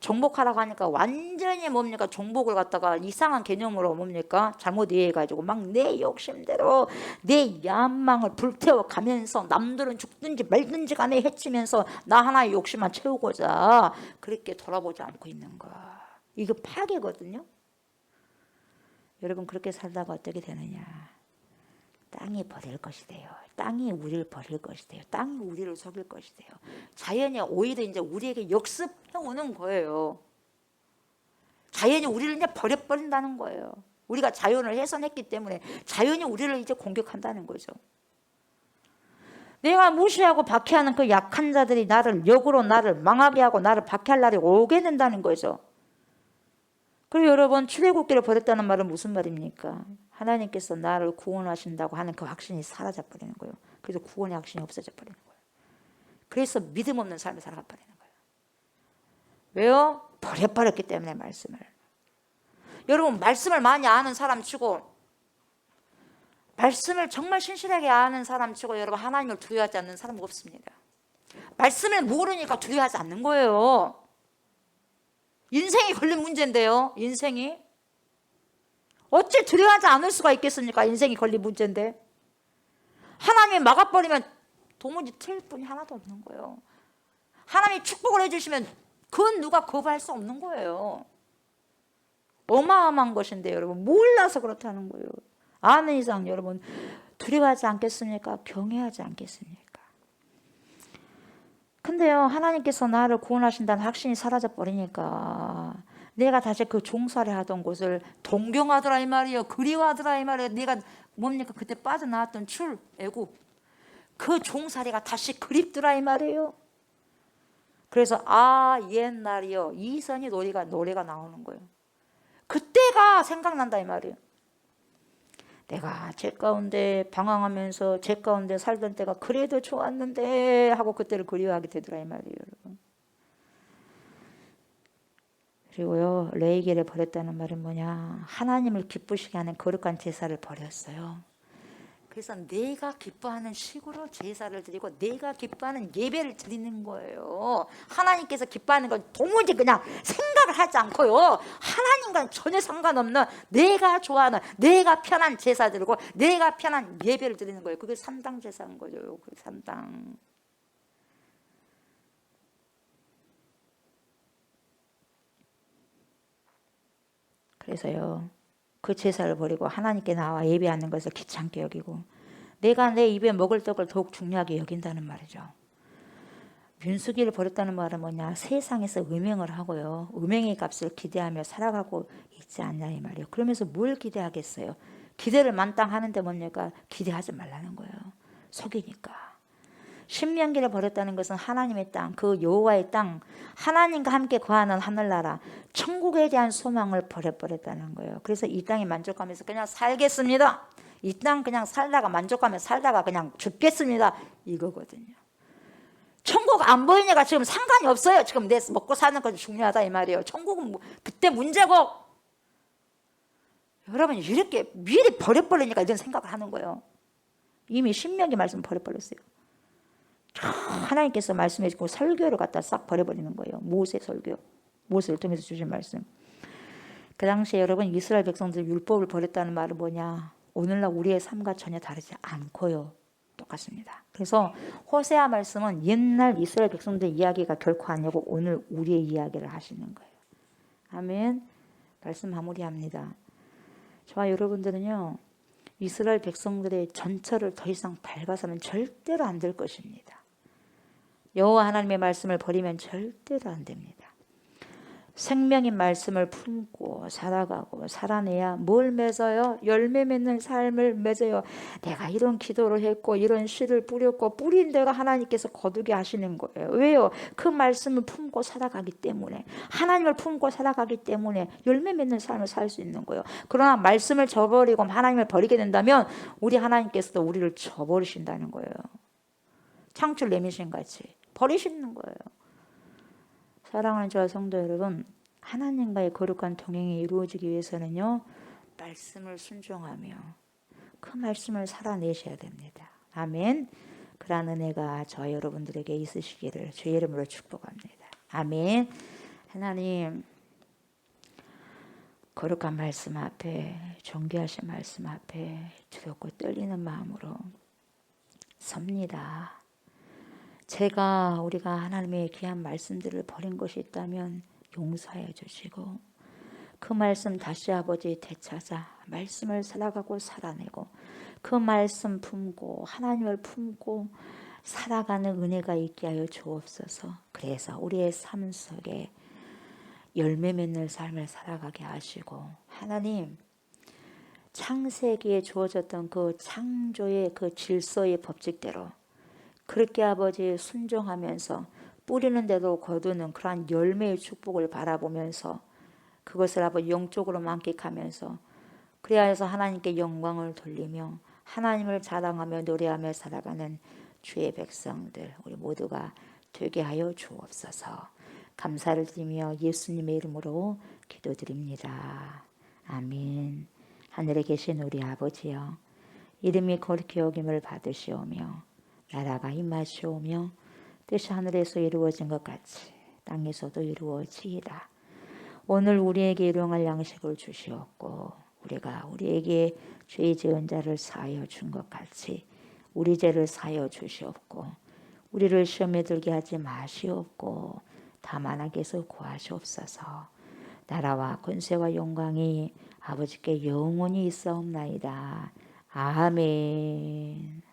정복하라고 하니까 완전히 뭡니까? 정복을 갖다가 이상한 개념으로 뭡니까? 잘못 이해해가지고 막 내 욕심대로 내 야망을 불태워 가면서 남들은 죽든지 말든지 간에 해치면서 나 하나의 욕심만 채우고자 그렇게 돌아보지 않고 있는 거. 이거 파괴거든요. 여러분 그렇게 살다가 어떻게 되느냐? 땅이 버릴 것이 돼요. 땅이 우리를 버릴 것이 돼요. 땅이 우리를 속일 것이 돼요. 자연이 오히려 이제 우리에게 역습해 오는 거예요. 자연이 우리를 이제 버려버린다는 거예요. 우리가 자연을 훼손했기 때문에 자연이 우리를 이제 공격한다는 거죠. 내가 무시하고 박해하는 그 약한 자들이 역으로 나를 망하게 하고 나를 박해할 날이 오게 된다는 거죠. 그리고 여러분 출애굽기를 버렸다는 말은 무슨 말입니까? 하나님께서 나를 구원하신다고 하는 그 확신이 사라져 버리는 거예요. 그래서 구원의 확신이 없어져 버리는 거예요. 그래서 믿음 없는 삶을 살아가 버리는 거예요. 왜요? 버려버렸기 때문에 말씀을. 여러분 말씀을 많이 아는 사람 치고 말씀을 정말 신실하게 아는 사람 치고 여러분 하나님을 두려워하지 않는 사람은 없습니다. 말씀을 모르니까 두려워하지 않는 거예요. 인생이 걸린 문제인데요. 인생이. 어찌 두려워하지 않을 수가 있겠습니까? 인생이 걸린 문제인데. 하나님이 막아버리면 도무지 틀릴 분이 하나도 없는 거예요. 하나님이 축복을 해주시면 그건 누가 거부할 수 없는 거예요. 어마어마한 것인데 여러분 몰라서 그렇다는 거예요. 아는 이상 여러분 두려워하지 않겠습니까? 경외하지 않겠습니까? 근데요 하나님께서 나를 구원하신다는 확신이 사라져 버리니까 내가 다시 그 종살이 하던 곳을 동경하더라 이 말이에요. 그리워하더라 이 말이에요. 내가 뭡니까 그때 빠져나왔던 애굽 그 종살이가 다시 그립더라 이 말이에요. 그래서 옛날이요 이선희 노래가 나오는 거예요. 그때가 생각난다 이 말이에요. 내가 제 가운데 방황하면서 제 가운데 살던 때가 그래도 좋았는데 하고 그때를 그리워하게 되더라 이 말이에요 여러분. 그리고요 레위기를 버렸다는 말은 뭐냐? 하나님을 기쁘시게 하는 거룩한 제사를 버렸어요. 그래서 내가 기뻐하는 식으로 제사를 드리고 내가 기뻐하는 예배를 드리는 거예요. 하나님께서 기뻐하는 건 도무지 그냥 생각을 하지 않고요. 하나님과는 전혀 상관없는 내가 좋아하는 내가 편한 제사 드리고 내가 편한 예배를 드리는 거예요. 그게 산당 제사인 거죠. 그 산당. 그래서요. 그 제사를 버리고 하나님께 나와 예배하는 것을 귀찮게 여기고 내가 내 입에 먹을 떡을 더욱 중요하게 여긴다는 말이죠. 민수기를 버렸다는 말은 뭐냐? 세상에서 음행을 하고요. 음행의 값을 기대하며 살아가고 있지 않냐 이 말이에요. 그러면서 뭘 기대하겠어요? 기대를 만땅 하는데 뭡니까? 기대하지 말라는 거예요. 속이니까. 신명기를 버렸다는 것은 하나님의 땅, 그 여호와의 땅, 하나님과 함께 거하는 하늘나라, 천국에 대한 소망을 버려버렸다는 거예요. 그래서 이 땅에 만족하면서 그냥 살겠습니다. 이 땅 그냥 살다가 만족하며 살다가 그냥 죽겠습니다. 이거거든요. 천국 안 보이니까 지금 상관이 없어요. 지금 내 먹고 사는 것이 중요하다 이 말이에요. 천국은 뭐 그때 문제고. 여러분 이렇게 미리 버려버리니까 이런 생각을 하는 거예요. 이미 신명기 말씀 버려버렸어요. 하나님께서 말씀해 주고 설교를 갖다 싹 버려버리는 거예요. 모세 설교. 모세를 통해서 주신 말씀. 그 당시에 여러분 이스라엘 백성들 율법을 버렸다는 말은 뭐냐. 오늘날 우리의 삶과 전혀 다르지 않고요. 똑같습니다. 그래서 호세아 말씀은 옛날 이스라엘 백성들 이야기가 결코 아니고 오늘 우리의 이야기를 하시는 거예요. 아멘. 말씀 마무리합니다. 저와 여러분들은요. 이스라엘 백성들의 전철을 더 이상 밟아서는 절대로 안 될 것입니다. 여호와 하나님의 말씀을 버리면 절대로 안 됩니다. 생명인 말씀을 품고 살아가고 살아내야 뭘 맺어요? 열매 맺는 삶을 맺어요. 내가 이런 기도를 했고 이런 씨를 뿌렸고 뿌린 데가 하나님께서 거두게 하시는 거예요. 왜요? 그 말씀을 품고 살아가기 때문에, 하나님을 품고 살아가기 때문에 열매 맺는 삶을 살 수 있는 거예요. 그러나 말씀을 저버리고 하나님을 버리게 된다면 우리 하나님께서도 우리를 저버리신다는 거예요. 창출 내미신 같이 버리시는 거예요. 사랑하는 저와 성도 여러분, 하나님과의 거룩한 동행이 이루어지기 위해서는요, 말씀을 순종하며 그 말씀을 살아내셔야 됩니다. 아멘. 그러한 은혜가 저 여러분들에게 있으시기를 주의 이름으로 축복합니다. 아멘. 하나님, 거룩한 말씀 앞에, 존귀하신 말씀 앞에 두렵고 떨리는 마음으로 섭니다. 우리가 하나님의 귀한 말씀들을 버린 것이 있다면 용서해 주시고 그 말씀 다시 아버지 되찾아 말씀을 살아가고 살아내고 그 말씀 품고 하나님을 품고 살아가는 은혜가 있게 하여 주옵소서. 그래서 우리의 삶 속에 열매 맺는 삶을 살아가게 하시고 하나님 창세기에 주어졌던 그 창조의 그 질서의 법칙대로 그렇게 아버지 순종하면서 뿌리는 대로 거두는 그러한 열매의 축복을 바라보면서 그것을 아버지 영적으로 만끽하면서 그래야 해서 하나님께 영광을 돌리며 하나님을 자랑하며 노래하며 살아가는 주의 백성들 우리 모두가 되게 하여 주옵소서. 감사를 드리며 예수님의 이름으로 기도드립니다. 아멘. 하늘에 계신 우리 아버지여, 이름이 거룩히 여김을 받으시오며 나라가 임하시오며 뜻이 하늘에서 이루어진 것 같이 땅에서도 이루어지이다. 오늘 우리에게 일용할 양식을 주시옵고 우리가 우리에게 죄 지은 자를 사하여 준 것 같이 우리 죄를 사하여 주시옵고 우리를 시험에 들게 하지 마시옵고 다만 악에서 구하시옵소서. 나라와 권세와 영광이 아버지께 영원히 있사옵나이다. 아멘.